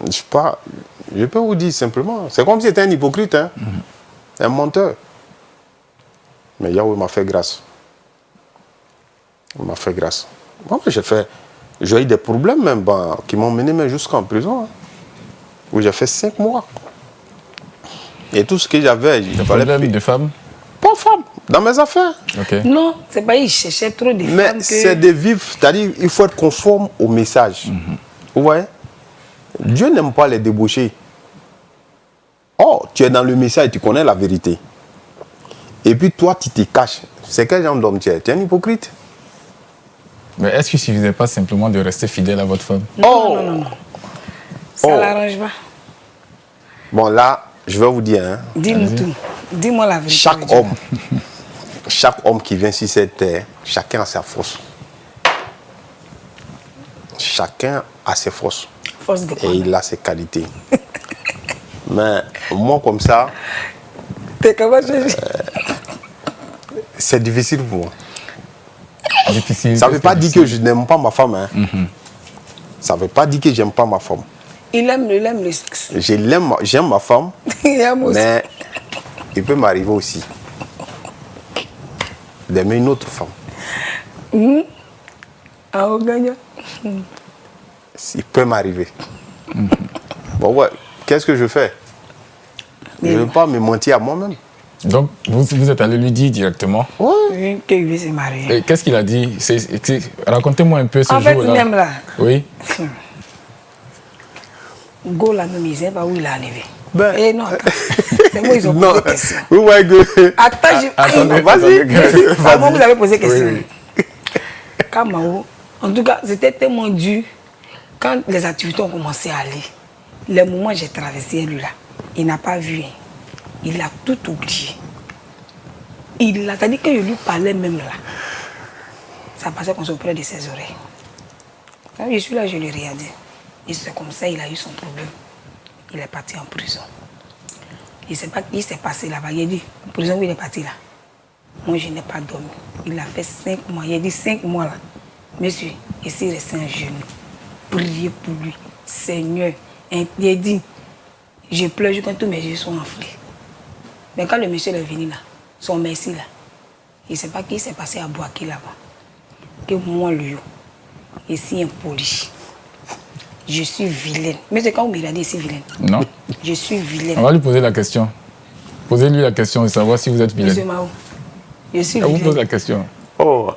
Je peux vous dire simplement, c'est comme si c'était un hypocrite, hein? Un menteur. Mais Yahweh m'a fait grâce. Il m'a fait grâce. Moi, j'ai fait J'ai eu des problèmes même qui m'ont mené même jusqu'en prison. Hein, où j'ai fait 5 mois. Et tout ce que j'avais, il Des fallait... problèmes de femmes? Pas femme, dans mes affaires. Ok. Non, c'est pas, il cherchait trop de Mais femmes que... c'est de vivre, c'est-à-dire il faut être conforme au message. Vous voyez? Dieu n'aime pas les débauchés. Oh, tu es dans le message, tu connais la vérité. Et puis toi, tu te caches. C'est quel genre d'homme tu es? Tu es un hypocrite. Mais est-ce qu'il ne suffisait pas simplement de rester fidèle à votre femme? Non. Ça l'arrange pas. Bon, là, je vais vous dire. Hein, Dis-nous tout. Dis-moi la vérité. Chaque homme qui vient sur cette terre, chacun a sa force. Chacun a ses forces. Force de quoi? Et il a ses qualités. Mais moi, comme ça, T'es comment je... c'est difficile pour moi. Difficile. Ça ne veut pas dire que je n'aime pas ma femme. Hein. Ça ne veut pas dire que j'aime pas ma femme. Il aime le sexe. J'aime ma femme, Il aime aussi. mais il peut m'arriver aussi d'aimer une autre femme. Ah, au gagnant. Il peut m'arriver. Bon, ouais, qu'est-ce que je fais? Je ne veux pas me mentir à moi-même. Donc, vous êtes allé lui dire directement. Oui, qu'il veut se marier. Et qu'est-ce qu'il a dit? Racontez-moi un peu ce En fait, jour-là. même là, Oui. Go là même, il ne sait pas où il est arrivé. Ben- Eh non, attends. C'est moi, ils ont Non, posé question. oui, ouais, que... Attends, Attendez, Vas-y. attendez. Comment vous avez posé question? Oui. Kamao, en tout cas, c'était tellement dur. Quand les activités ont commencé à aller, les moments où j'ai traversé lui là, il n'a pas vu. Hein. Il a tout oublié. Il a, c'est-à-dire que je lui parlais même là. Ça passait comme ça auprès de ses oreilles. Quand je suis là, je lui ai regardé. Et c'est comme ça, il a eu son problème. Il est parti en prison. Il ne sait pas ce qui s'est passé là-bas. Il a dit, en prison où il est parti là. Moi, je n'ai pas dormi. Il a fait 5 mois. Il a dit 5 mois là. Monsieur, ici, il restait un genou. Priez pour lui. Seigneur. Il a dit, je pleure quand tous mes yeux sont enflés. Mais quand le monsieur est venu là, son merci là, il ne sait pas ce qui s'est passé à Boaké là-bas. Que moi, lui, je suis impoli. Je suis vilaine. Mais c'est quand vous me regardez, c'est vilaine. Non. Je suis vilaine. On va lui poser la question. Posez-lui la question de savoir si vous êtes Monsieur vilaine. Mao, je suis On vous pose vilaine. la question. Oh,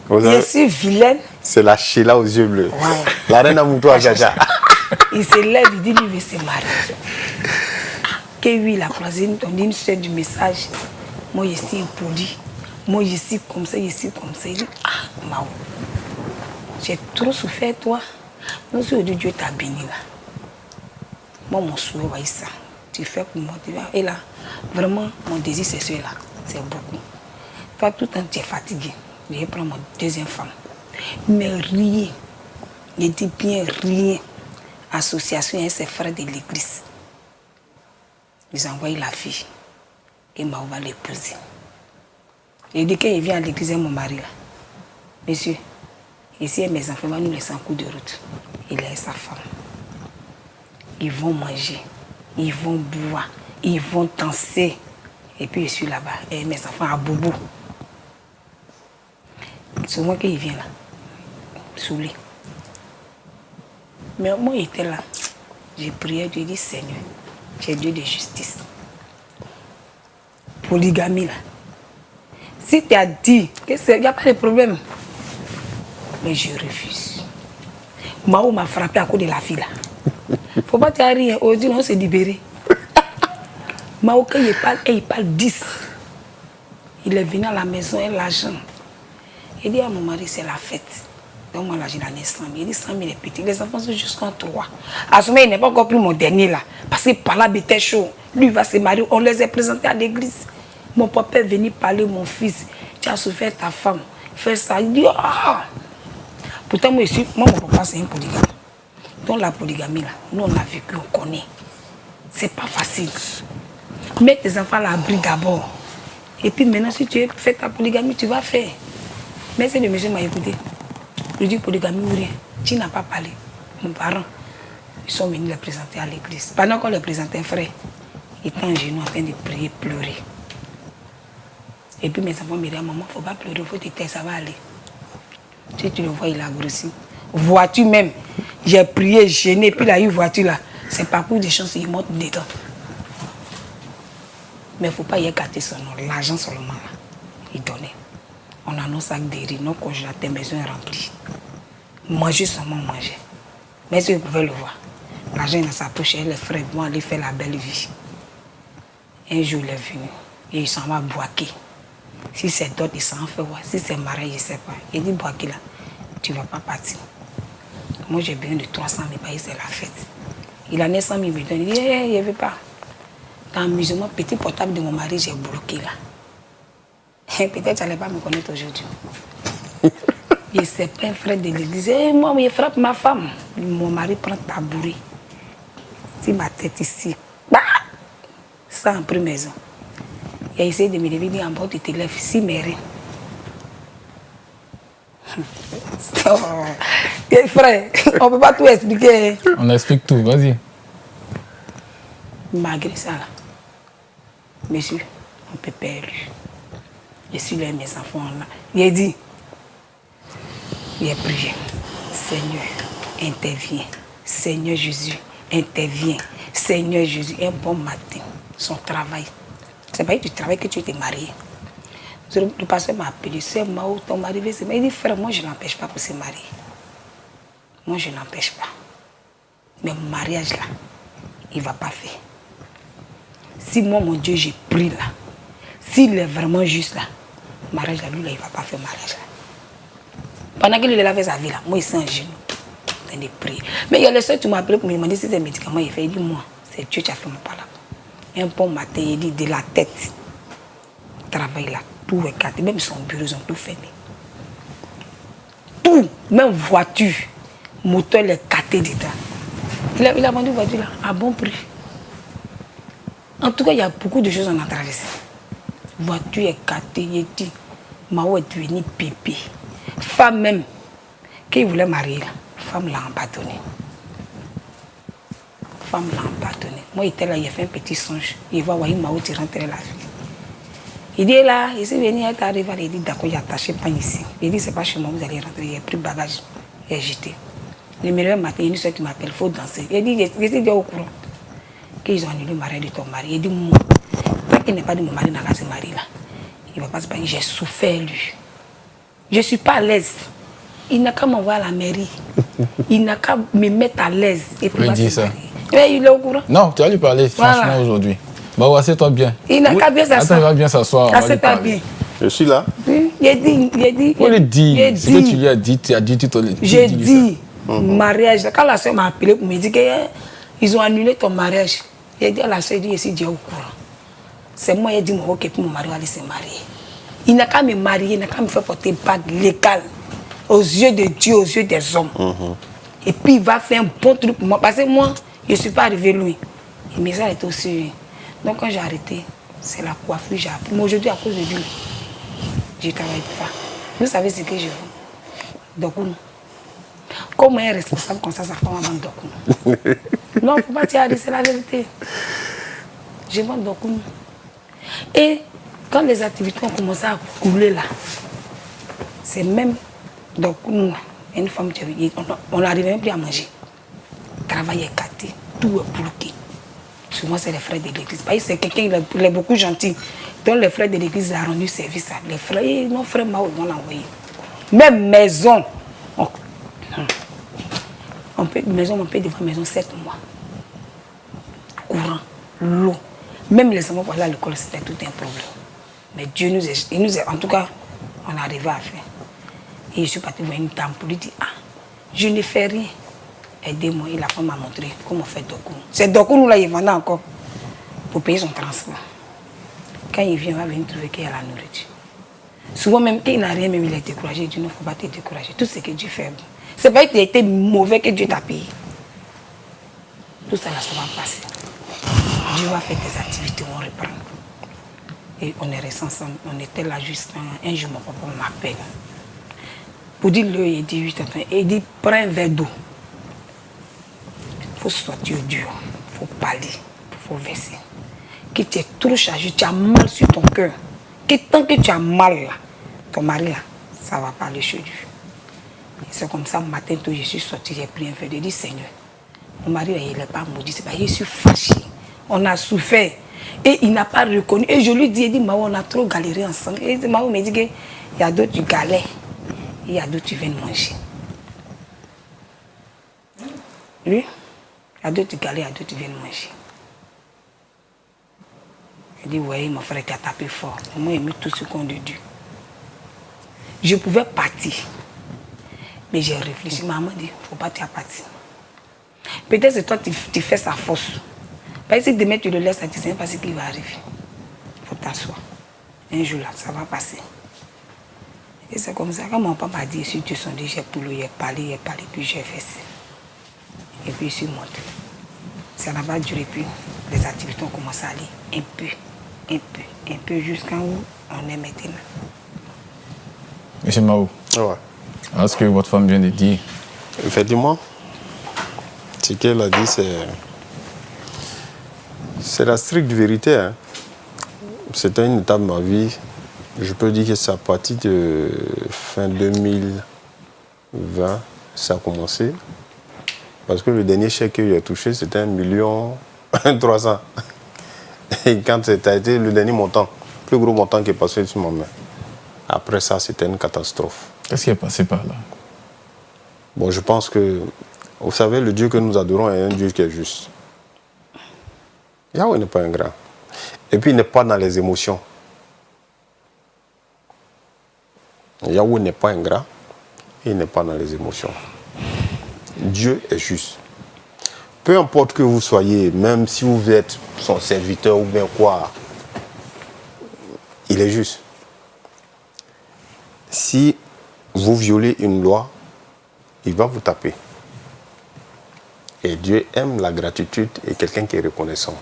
Je suis vilaine. c'est la Sheila aux yeux bleus. Ouais. La reine à Moutou à Gaja. Il se lève, il dit lui veut se marier. Que oui, il a croisé on dit une soeur du message. Moi, je suis impoli. Moi, je suis comme ça, je suis comme ça. Il dit, ah, Mao, j'ai trop souffert, toi. Non, si Dieu t'a béni là. Moi, mon souhait, voyez ça. Tu fais pour moi. Et là, vraiment, mon désir sexuel là, c'est beaucoup. Toi, tout le temps, tu es fatigué. Je vais prendre ma deuxième femme. Mais rien, je dis bien rien. Association et ses frères de l'église. Ils ont envoyé la fille. Et Mao va l'épouser. Il dit qu'il vient à l'église avec mon mari là. Monsieur, ici mes enfants vont nous laisser en coup de route. Il est sa femme. Ils vont manger, ils vont boire, ils vont danser. Et puis je suis là-bas. Et mes enfants à Boubou. C'est moi qui vient là. Saoulé. Mais moi, il était là. J'ai prié, Dieu dit, Seigneur, tu es Dieu de justice. Polygamie là. Si tu as dit qu'il n'y a pas de problème, mais je refuse. Mao m'a frappé à cause de la fille là. Faut pas te rien. Aujourd'hui, on s'est libéré. Mao, quand il parle 10. Il est venu à la maison et l'argent. Il dit à mon mari, c'est la fête. Donc moi, là, j'ai donné 100 000. Il dit 100 000 est petit. Les enfants sont jusqu'en 3. À ce moment, il n'est pas encore pris mon dernier là. Parce que par là, il était chaud. Lui, il va se marier. On les a présentés à l'église. Mon papa est venu parler, mon fils. Tu as souffert ta femme. Fais ça. Il dit, ah. Pourtant, moi, ici, mon papa, c'est un polygame. Donc la polygamie là, nous on a vécu, on connaît. C'est pas facile. Mets tes enfants à l'abri d'abord. Et puis maintenant, si tu fais ta polygamie, tu vas faire. Mais c'est le monsieur m'a écouté. Je lui dis polygamie ou rien. Tu n'as pas parlé. Mes parents, ils sont venus les présenter à l'église. Pendant qu'on les présentait, frère, ils étaient en genoux en train de prier, pleurer. Et puis mes enfants me disent, maman, il ne faut pas pleurer, il faut te taire, ça va aller. Si tu le vois, il a grossi. Voiture même. J'ai prié, gêné, puis il a eu voiture là. C'est pas pour des chances, il monte dedans. Mais il ne faut pas y gâter son nom. L'argent seulement là. Il donnait. On a nos sacs de riz, nos congélateurs, maison est remplie. Manger seulement manger. Mais si vous pouvez le voir, l'argent dans sa poche, les frères vont aller faire la belle vie. Un jour, il est venu et il s'en va boaquer. Si c'est d'autres, il s'en fait voir. Si c'est mariage, je ne sais pas. Il dit boaquer là, tu ne vas pas partir. Moi, j'ai besoin de 300 000 payer, c'est la fête. Il en a 100 000, il me donne. Il dit, il ne veut pas. Dans l'amusement, petit portable de mon mari, j'ai bloqué là. Peut-être que tu n'allais pas me connaître aujourd'hui. Il s'est pas un frère de l'église. Moi, il frappe ma femme. Mon mari prend tabouret. Si ma tête ici, bah, ça en première maison. Il a essayé de me lever, il dit en bas, tu te lèves, si mais rien. Oh, frère, on ne peut pas tout expliquer. On explique tout, vas-y. Malgré ça, là, monsieur, on peut perdre. Je suis là, mes enfants là. Il a dit, il a prié. Seigneur, interviens. Seigneur Jésus, interviens. Seigneur Jésus, un bon matin, son travail. C'est pas du travail que tu t'es marié. Le pasteur m'a appelé, c'est Mao, ton mari veut se marier. Il dit, frère, moi je ne l'empêche pas pour se marier. Moi je ne l'empêche pas. Mais mon mariage là, il ne va pas faire. Si moi, mon Dieu, j'ai pris là, s'il est vraiment juste là, mariage là, lui là, il ne va pas faire mariage là. Pendant qu'il a fait sa vie là, moi, il s'est en genou. En train de prier. Mais il y a le seul qui m'a appelé pour me demander si c'est un médicament. Il fait, il dit, moi, c'est Dieu qui a fait mon palabre. Un bon matin, il dit, de la tête, travail là, tout est cassé. Même son bureau, ils ont tout fermé. Tout, même voiture, moteur, il est cassé dedans. Il a vendu une voiture là, à bon prix. En tout cas, il y a beaucoup de choses en a traversé. Voiture est cassée, il dit, Mao est devenu pépé. Femme même, qui voulait marier là, femme l'a abandonné. Femme l'a abandonné. Moi, il était là, il a fait un petit songe. Il va voir Mao, tu rentrer la fille. Il dit là, il s'est venu, il est arrivé, il dit d'accord, il a attaché pas ici. Il dit c'est pas chez moi, vous allez rentrer. Il a pris le bagage, il a jeté. Le meilleur matin, il y a une soeur qui m'appelle, il faut danser. Il dit, je suis déjà au courant qu'ils ont annulé le mariage de ton mari. Il dit, moi, tant qu'il n'est pas de mon mari dans la mariée là, il ne va pas se marier. J'ai souffert lui. Je ne suis pas à l'aise. Il n'a qu'à m'envoyer à la mairie. Il n'a qu'à me mettre à l'aise. Et puis, il va se marier. Mais il est au courant. Non, tu vas lui parler franchement aujourd'hui. Bah, assieds-toi bien. Il n'a qu'à bien s'asseoir. Attends, il va bien s'asseoir. Assieds-toi bien. Je suis là. Il a dit. On lui dit. Ce que tu lui as dit, tu as dit tout le temps. J'ai dit, mariage. Quand la soeur m'a appelé pour me dire qu'ils ont annulé ton mariage, j'ai dit à la soeur, je suis Dieu au courant. C'est moi qui ai dit, ok, pour mon mari aller se marier. Il n'a qu'à me marier, il n'a qu'à me faire porter bague légale aux yeux de Dieu, aux yeux des hommes. Et puis il va faire un bon truc pour moi. Parce que moi, je ne suis pas arrivé loin. Et mes ça est aussi. Donc quand j'ai arrêté, c'est la coiffure que j'ai appris. Mais aujourd'hui, à cause de lui, je ne travaille pas. Vous savez ce que je veux? Dokounou. Comment un responsable comme ça, sa femme vend Dokounou? Non, il ne faut pas t'y aller, c'est la vérité. Je vends Dokounou. Et quand les activités ont commencé à couler là, c'est même Dokounou, une femme qui on n'arrivait même plus à manger. Travail est gâté, tout est bloqué. Souvent, c'est les frères de l'église. C'est quelqu'un, il est beaucoup gentil. Donc, les frères de l'église ont rendu service. Les frères, nos frères Mao vont l'envoyer. Même maison, on peut devant maison 7 mois. Courant, l'eau. Même les enfants pour aller à l'école, c'était tout un problème. Mais Dieu nous a, en tout cas, on arrivait à faire. Et je suis partie voir une dame pour lui dire, je ne fais rien. Aidez-moi. Et la femme m'a montré comment faire Dokounou. C'est Dokounou là, il vendait encore pour payer son transport. Quand il vient, il va venir trouver qu'il y a la nourriture. Souvent, même quand il n'a rien, même il est découragé. Il dit, non, il ne faut pas te décourager. Tout ce que Dieu fait, bon. C'est pas qu'il a été mauvais que Dieu t'a payé. Tout ça, là, ça va passer. Dieu va faire des activités, on reprend. Et on est restés ensemble. On était là juste un jour, mon papa m'appelle. Pour dire le, il dit 8 ans. Il dit, prends un verre d'eau. Il faut sortir dur. Il faut parler. Il faut verser. Que tu es trop chargé, tu as mal sur ton cœur. Que tant que tu as mal là, ton mari là, ça ne va pas aller chez lui. C'est comme ça, matin, tout, je suis sortie, j'ai pris un feu, j'ai dit, Seigneur, mon mari, il n'est pas maudit, c'est pas, je suis fâchée. On a souffert. Et il n'a pas reconnu. Et je lui dis, il dit, Mao, on a trop galéré ensemble. Et Mao me dit qu'il y a d'autres, tu galères. Et il y a d'autres, tu viens manger. Lui, il y a d'autres, tu galères, il y a d'autres, tu viens manger. Il dit, oui, mon frère, tu as tapé fort. Moi, j'ai mis tout ce qu'on lui dit. Je pouvais partir. Mais j'ai réfléchi. Maman dit, il ne faut pas te partir. Peut-être que toi, tu fais sa force. Parce que si demain tu le laisses à dire, c'est pas ce qui va arriver. Il faut t'asseoir. Un jour là, ça va passer. Et c'est comme ça, quand mon papa m'a dit, si tu son dit, j'ai parlé, puis j'ai fait ça. Et puis je suis montée. Ça n'a pas duré, puis les activités ont commencé à aller un peu, jusqu'à où on est maintenant. Monsieur Mao, Ouais. ce que votre femme vient de dire, Effectivement, ce qu'elle a dit, c'est la stricte vérité. Hein. C'était une étape de ma vie. Je peux dire que c'est à partir de fin 2020, ça a commencé. Parce que le dernier chèque que j'ai touché, c'était 1,3 million. Et quand ça a été le dernier montant, le plus gros montant qui est passé sur ma main. Après ça, c'était une catastrophe. qu'est-ce qui est passé par là? Bon, je pense que, vous savez, le Dieu que nous adorons est un Dieu qui est juste. Yahweh n'est pas ingrat. Et puis, il n'est pas dans les émotions. Yahweh n'est pas ingrat. Et il n'est pas dans les émotions. Dieu est juste. Peu importe que vous soyez, même si vous êtes son serviteur ou bien quoi, il est juste. Si vous violez une loi, il va vous taper. Et Dieu aime la gratitude et quelqu'un qui est reconnaissant.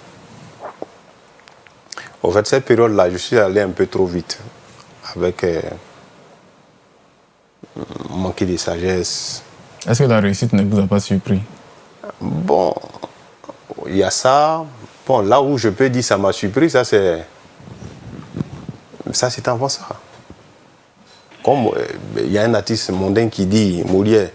En fait, cette période-là, je suis allé un peu trop vite, avec manquer de sagesse. Est-ce que la réussite ne vous a pas surpris? Bon, il y a ça. Bon, là où je peux dire ça m'a surpris, ça c'est avant ça. Comme il y a un artiste mondain qui dit, Molière,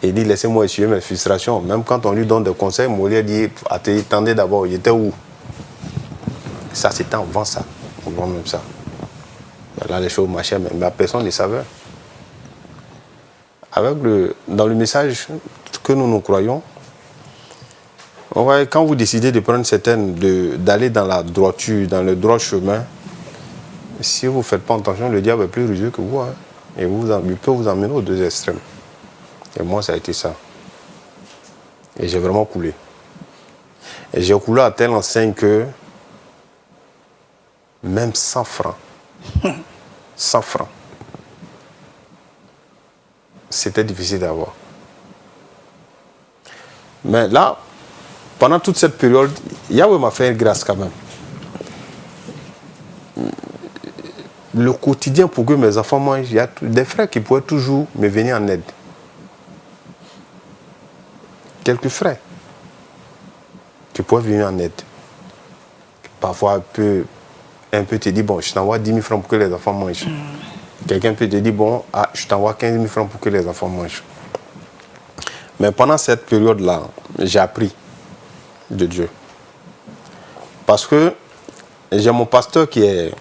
il dit laissez-moi essuyer mes frustrations. Même quand on lui donne des conseils, Molière dit attendez d'abord, il était où? Ça c'était avant ça, avant même ça. Là les choses marchaient, mais personne ne savait. Dans le message que nous croyons, quand vous décidez de prendre certaines, d'aller dans la droiture, dans le droit chemin, si vous ne faites pas attention, le diable est plus rusé que vous. Hein, et il peut vous emmener aux deux extrêmes. Et moi, ça a été ça. Et j'ai vraiment coulé. Et j'ai coulé à telle enseigne que même 100 francs, 100 francs, c'était difficile d'avoir. Mais là, pendant toute cette période, Yahweh m'a fait grâce quand même. Le quotidien pour que mes enfants mangent, il y a des frères qui pourraient toujours me venir en aide. Quelques frères qui pourraient venir en aide. Parfois, un peu te dire, bon, je t'envoie 10 000 francs pour que les enfants mangent. Quelqu'un peut te dire, bon, je t'envoie 15 000 francs pour que les enfants mangent. Mais pendant cette période-là, j'ai appris de Dieu. Parce que j'ai mon pasteur qui est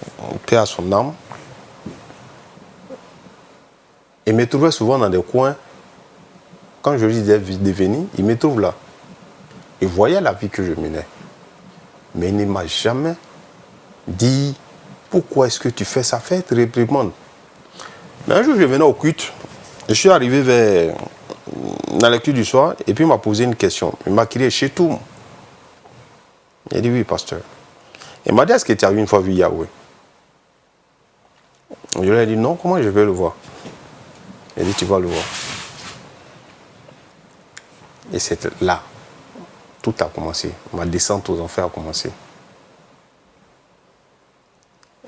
paix à son âme. Il me trouvait souvent dans des coins. Quand je lui disais de venir, il me trouve là. Il voyait la vie que je menais. Mais il ne m'a jamais dit pourquoi est-ce que tu fais ça, fais te réprimande. Mais un jour, je venais au culte. Je suis arrivé vers la lecture du soir et puis il m'a posé une question. Il m'a crié chez tout. Il a dit oui, pasteur. Il m'a dit est-ce que tu as une fois vu Yahweh? Je lui ai dit non, comment je vais le voir? Il a dit tu vas le voir. Et c'est là, tout a commencé. Ma descente aux enfers a commencé.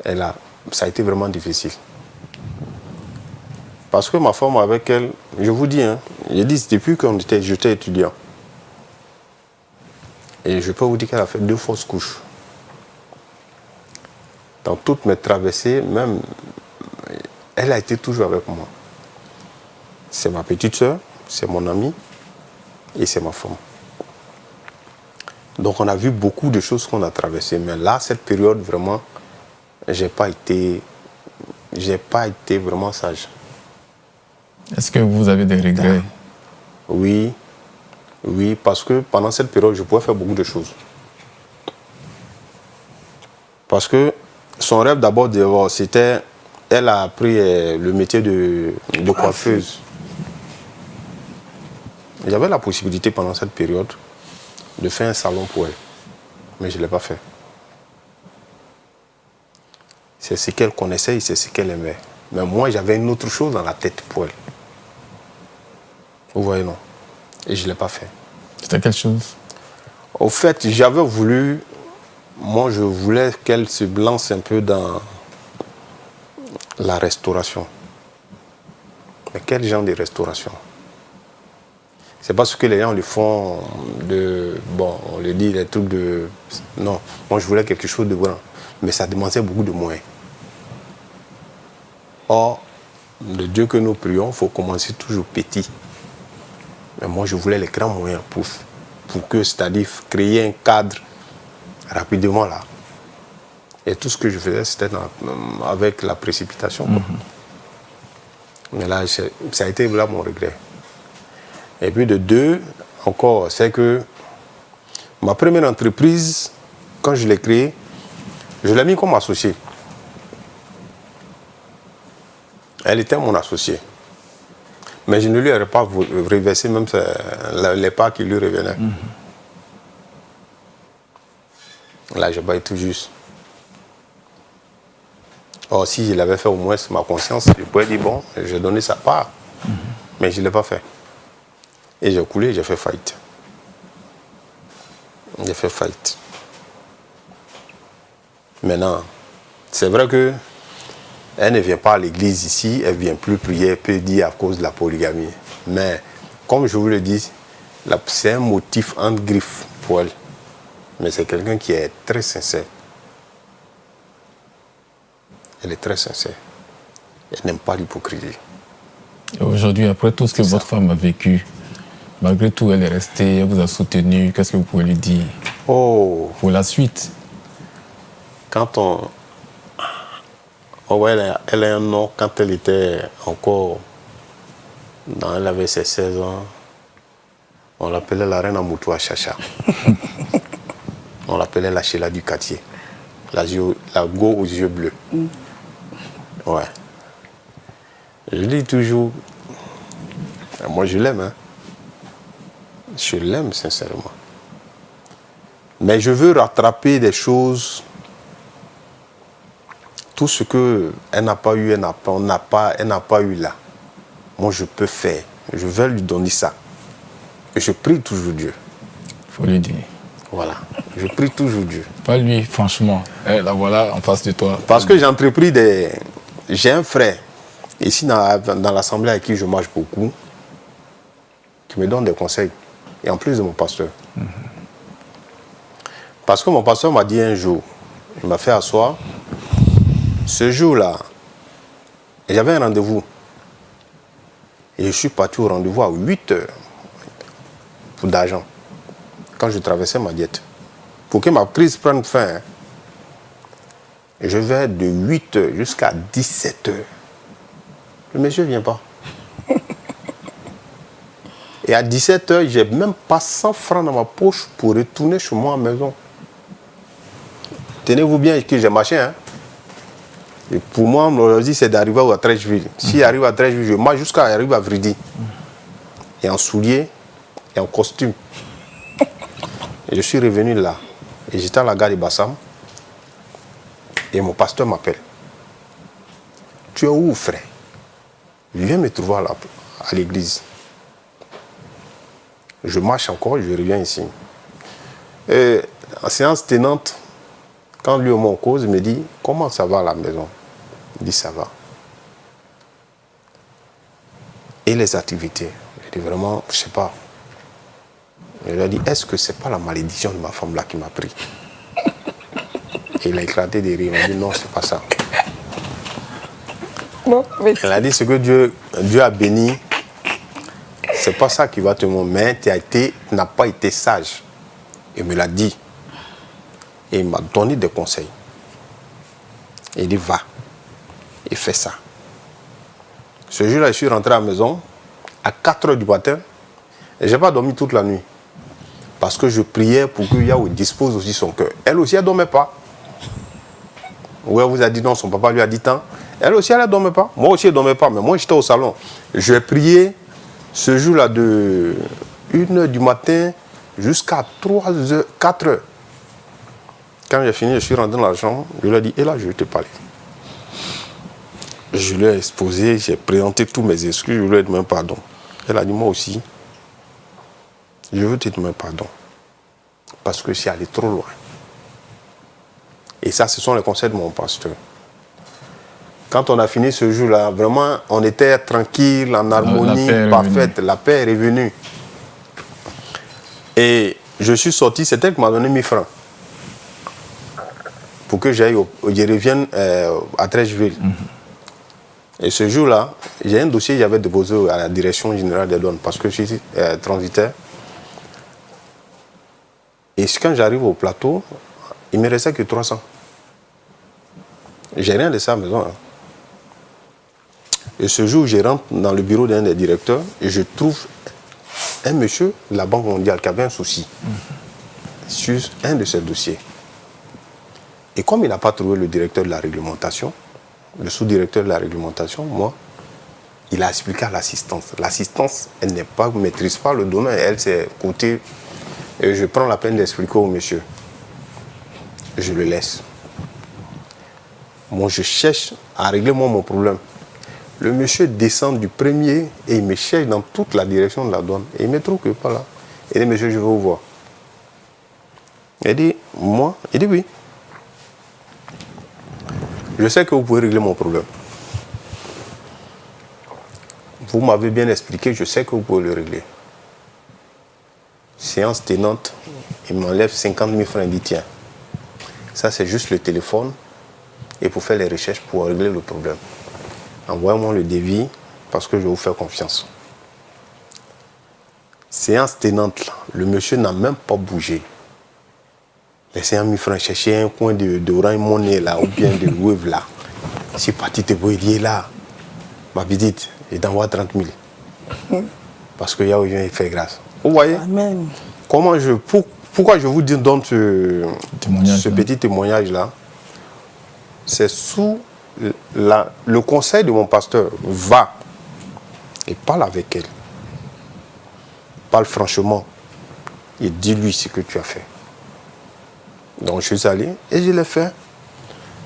Et là, ça a été vraiment difficile. Parce que ma femme avec elle, je vous dis, hein, je dis depuis que j'étais étudiant. Et je peux vous dire qu'elle a fait 2 fausses couches. Dans toutes mes traversées, même, elle a été toujours avec moi. c'est ma petite soeur, c'est mon ami et c'est ma femme. Donc on a vu beaucoup de choses qu'on a traversées. Mais là, cette période, vraiment, j'ai pas été vraiment sage. Est-ce que vous avez des regrets? Oui, parce que pendant cette période, je pouvais faire beaucoup de choses. Parce que son rêve d'abord, c'était, elle a appris le métier de coiffeuse. J'avais la possibilité pendant cette période de faire un salon pour elle, mais je ne l'ai pas fait. C'est ce qu'elle connaissait et c'est ce qu'elle aimait. Mais moi, j'avais une autre chose dans la tête pour elle. Vous voyez, non? Et je ne l'ai pas fait. C'était quelle chose? Au fait, j'avais voulu... Moi, je voulais qu'elle se lance un peu dans la restauration. Mais quel genre de restauration? C'est pas ce que les gens le font de... Bon, on le dit, les trucs de... Non, moi, je voulais quelque chose de grand. Mais ça demandait beaucoup de moyens. Or, le Dieu que nous prions, il faut commencer toujours petit. Mais moi, je voulais les grands moyens pour que, c'est-à-dire créer un cadre rapidement là. Et tout ce que je faisais, c'était avec la précipitation. Mais là, ça a été là mon regret. Et puis de deux, encore, c'est que ma première entreprise, quand je l'ai créée, je l'ai mis comme associé. Elle était mon associée. Mais je ne lui aurais pas reversé même les parts qui lui revenaient. Là, je n'ai pas été juste. Or, si je l'avais fait au moins, ma conscience, je pourrais dire, bon, j'ai donné sa part. Mais je ne l'ai pas fait. Et j'ai coulé, j'ai fait faillite. J'ai fait faillite. Maintenant, c'est vrai que elle ne vient pas à l'église ici, elle ne vient plus prier, elle peut dire à cause de la polygamie. Mais, comme je vous le dis, c'est un motif entre griffes pour elle. Mais c'est quelqu'un qui est très sincère. Elle est très sincère. Elle n'aime pas l'hypocrisie. Et aujourd'hui, après tout ce que votre femme a vécu, malgré tout, elle est restée, elle vous a soutenu. Qu'est-ce que vous pouvez lui dire pour la suite? Quand on... Oh ouais, elle a un nom, quand elle était encore... Elle avait ses 16 ans, on l'appelait la reine Amoutou à Chacha. On l'appelait la Sheila du quartier. La go aux yeux bleus. Ouais. Je dis toujours... Moi, je l'aime, hein. Je l'aime, sincèrement. Mais je veux rattraper des choses... Tout ce qu'elle n'a pas eu, elle n'a pas eu là. Moi, je peux faire. Je vais lui donner ça. Et je prie toujours Dieu. Il faut lui dire. Voilà. Je prie toujours Dieu. Pas lui, franchement. La voilà en face de toi. Parce que j'ai entrepris des... J'ai un frère, ici dans l'assemblée avec qui je marche beaucoup, qui me donne des conseils. Et en plus de mon pasteur. Parce que mon pasteur m'a dit un jour, il m'a fait asseoir. Ce jour-là, j'avais un rendez-vous. Et je suis parti au rendez-vous à 8 heures pour d'argent. Quand je traversais ma diète. Pour que ma crise prenne fin. Je vais de 8 heures jusqu'à 17 heures. Le monsieur ne vient pas. Et à 17 heures, je n'ai même pas 100 francs dans ma poche pour retourner chez moi à la maison. Tenez-vous bien que j'ai marché, hein. Et pour moi, aujourd'hui, c'est d'arriver à Trècheville. Si j'arrive à Trècheville, je marche jusqu'à arriver à Vridi. Et en souliers, et en costume. Et je suis revenu là. Et j'étais à la gare de Bassam. Et mon pasteur m'appelle. Tu es où, frère? Viens me trouver à l'église. Je marche encore, je reviens ici. Et en séance tenante, quand lui, au mon cause, il me dit, comment ça va à la maison? Il dit, ça va. Et les activités? Je dis, vraiment, je ne sais pas. Je lui ai dit, est-ce que ce n'est pas la malédiction de ma femme là qui m'a pris? Et il a éclaté des rires. Il m'a dit, non, ce n'est pas ça. Non, mais... Elle a dit, ce que Dieu a béni, c'est pas ça qui va te montrer, mais tu n'as pas été sage. Il me l'a dit. Et il m'a donné des conseils. Il dit, va, et fais ça. Ce jour-là, je suis rentré à la maison à 4 h du matin et je n'ai pas dormi toute la nuit. Parce que je priais pour que Yahweh dispose aussi son cœur. Elle aussi, elle ne dormait pas. Oui, elle vous a dit non, son papa lui a dit tant. Elle aussi, elle ne dormait pas. Moi aussi, elle ne dormait pas, mais moi, j'étais au salon. Je vais prier ce jour-là de 1 h du matin jusqu'à 3 h, 4 h. Quand j'ai fini, je suis rentré dans la chambre, je lui ai dit, et là, je vais te parler. Je lui ai exposé, j'ai présenté tous mes excuses, je lui ai demandé pardon. Elle a dit, moi aussi, je veux te demander pardon. Parce que c'est allé trop loin. Et ça, ce sont les conseils de mon pasteur. Quand on a fini ce jour-là, vraiment, on était tranquille, en harmonie, parfaite. La paix est revenue. Et je suis sorti, c'est elle qui m'a donné 1000 francs. Pour que je revienne à Trècheville. Et ce jour-là, j'ai un dossier que j'avais déposé à la direction générale des douanes parce que je suis transitaire. Et quand j'arrive au plateau, il ne me restait que 300. J'ai rien de ça à la maison. Hein. Et ce jour, je rentre dans le bureau d'un des directeurs et je trouve un monsieur de la Banque mondiale qui avait un souci sur un de ses dossiers. Et comme il n'a pas trouvé le directeur de la réglementation, le sous-directeur de la réglementation, moi, il a expliqué à l'assistance. L'assistance, elle ne maîtrise pas le domaine, elle, c'est côté. Et je prends la peine d'expliquer au monsieur. Je le laisse. Moi, je cherche à régler mon problème. Le monsieur descend du premier et il me cherche dans toute la direction de la douane. Et il me trouve que pas là. Il dit, monsieur, je veux vous voir. Il dit, moi? Il dit, oui. Je sais que vous pouvez régler mon problème. Vous m'avez bien expliqué, je sais que vous pouvez le régler. Séance tenante, il m'enlève 50 000 francs, il dit tiens, ça c'est juste le téléphone et pour faire les recherches pour régler le problème. Envoyez-moi le devis parce que je vais vous faire confiance. Séance tenante, le monsieur n'a même pas bougé. Les 50 000 francs, chercher un coin d'Orange Money là, ou bien de Wave là. C'est parti te boyer là. Ma petite, il t'envoie 30 000. Parce que Yahweh vient faire grâce. Vous voyez? Amen. Pourquoi je vous donne ce Témoignage, petit témoignage là? C'est sous le conseil de mon pasteur. Va et parle avec elle. Parle franchement. Et dis-lui ce que tu as fait. Donc je suis allé et je l'ai fait.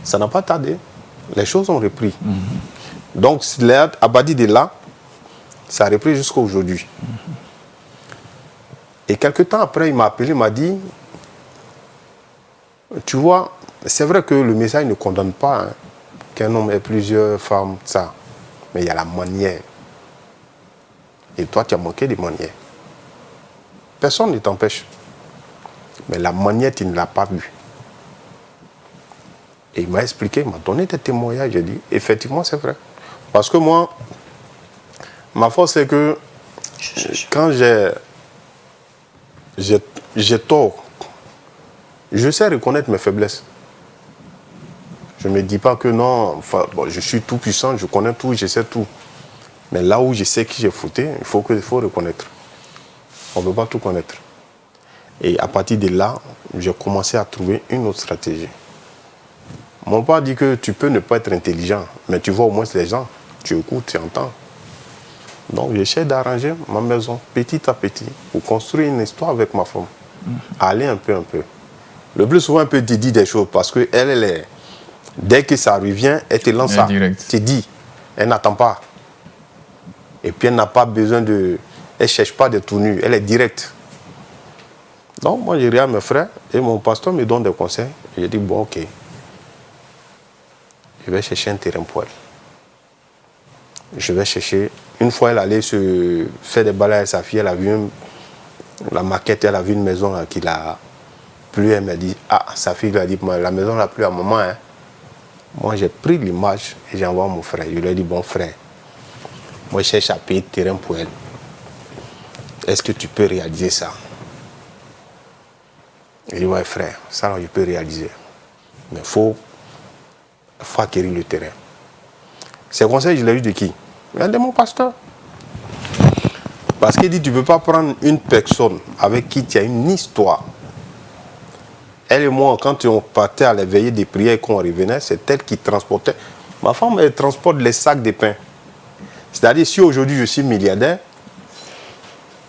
Ça n'a pas tardé. Les choses ont repris. Donc à partir de là, ça a repris jusqu'à aujourd'hui. Et quelques temps après, il m'a appelé, il m'a dit, tu vois, c'est vrai que le message ne condamne pas hein, qu'un homme ait plusieurs femmes, ça. Mais il y a la manière. Et toi, tu as manqué des manières. Personne ne t'empêche. Mais la manière, tu ne l'as pas vue. Et il m'a expliqué, il m'a donné des témoignages. J'ai dit, effectivement, c'est vrai. Parce que moi, ma force, c'est que quand j'ai tort, je sais reconnaître mes faiblesses. Je ne me dis pas que non, enfin, bon, je suis tout puissant, je connais tout, je sais tout. Mais là où je sais qui j'ai fauté, il faut reconnaître. On ne peut pas tout connaître. Et à partir de là, j'ai commencé à trouver une autre stratégie. Mon père dit que tu peux ne pas être intelligent, mais tu vois au moins les gens, tu écoutes, tu entends. Donc j'essaie d'arranger ma maison petit à petit pour construire une histoire avec ma femme. Aller un peu. Le plus souvent, un peu te dit des choses parce que elle est. Dès que ça revient, elle te lance ça. Te dit. Elle n'attend pas. Et puis elle n'a pas besoin de. Elle ne cherche pas de tournure. Elle est directe. Donc moi, je regarde mes frères et mon pasteur me donne des conseils. Et je dis bon, ok. Je vais chercher un terrain pour elle. Je vais chercher. Une fois, elle allait se faire des balades avec sa fille. Elle a vu la maquette, elle a vu une maison qui l'a plu. Elle m'a dit, ah, sa fille lui a dit, la maison l'a plu à maman. Hein. Moi, j'ai pris l'image et j'ai envoyé mon frère. Je lui ai dit, bon frère, moi, je cherche à payer le terrain pour elle. est-ce que tu peux réaliser ça? Il dit, ouais frère, ça je peux réaliser. Mais il faut acquérir le terrain. Ces conseils, je l'ai eu de qui? De mon pasteur. Parce qu'il dit, tu ne peux pas prendre une personne avec qui tu as une histoire. Elle et moi, quand on partait à la veillée des prières et qu'on revenait, c'est elle qui transportait. Ma femme, elle transporte les sacs de pain. C'est-à-dire, si aujourd'hui je suis milliardaire,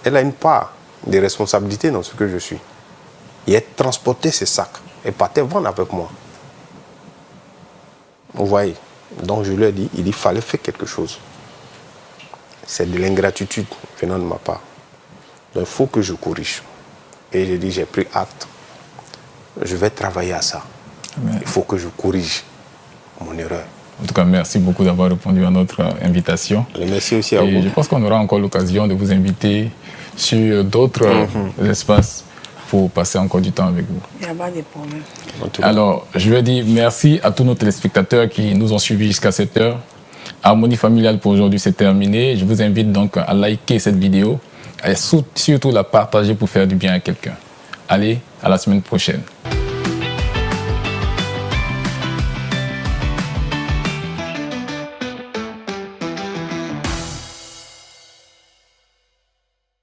elle a une part de responsabilité dans ce que je suis. Et elle transportait ces sacs. Elle partait vendre avec moi. Vous voyez? Donc je lui ai dit, il fallait faire quelque chose. C'est de l'ingratitude venant de ma part. Donc il faut que je corrige. Et j'ai dit, j'ai pris acte. Je vais travailler à ça. Amen. Il faut que je corrige mon erreur. En tout cas, merci beaucoup d'avoir répondu à notre invitation. Et merci aussi à vous. Je pense qu'on aura encore l'occasion de vous inviter sur d'autres espaces pour passer encore du temps avec vous. Il n'y a pas de problème. Alors, je vais dire merci à tous nos téléspectateurs qui nous ont suivis jusqu'à cette heure. Harmonie familiale pour aujourd'hui, c'est terminé. Je vous invite donc à liker cette vidéo et surtout la partager pour faire du bien à quelqu'un. Allez, à la semaine prochaine.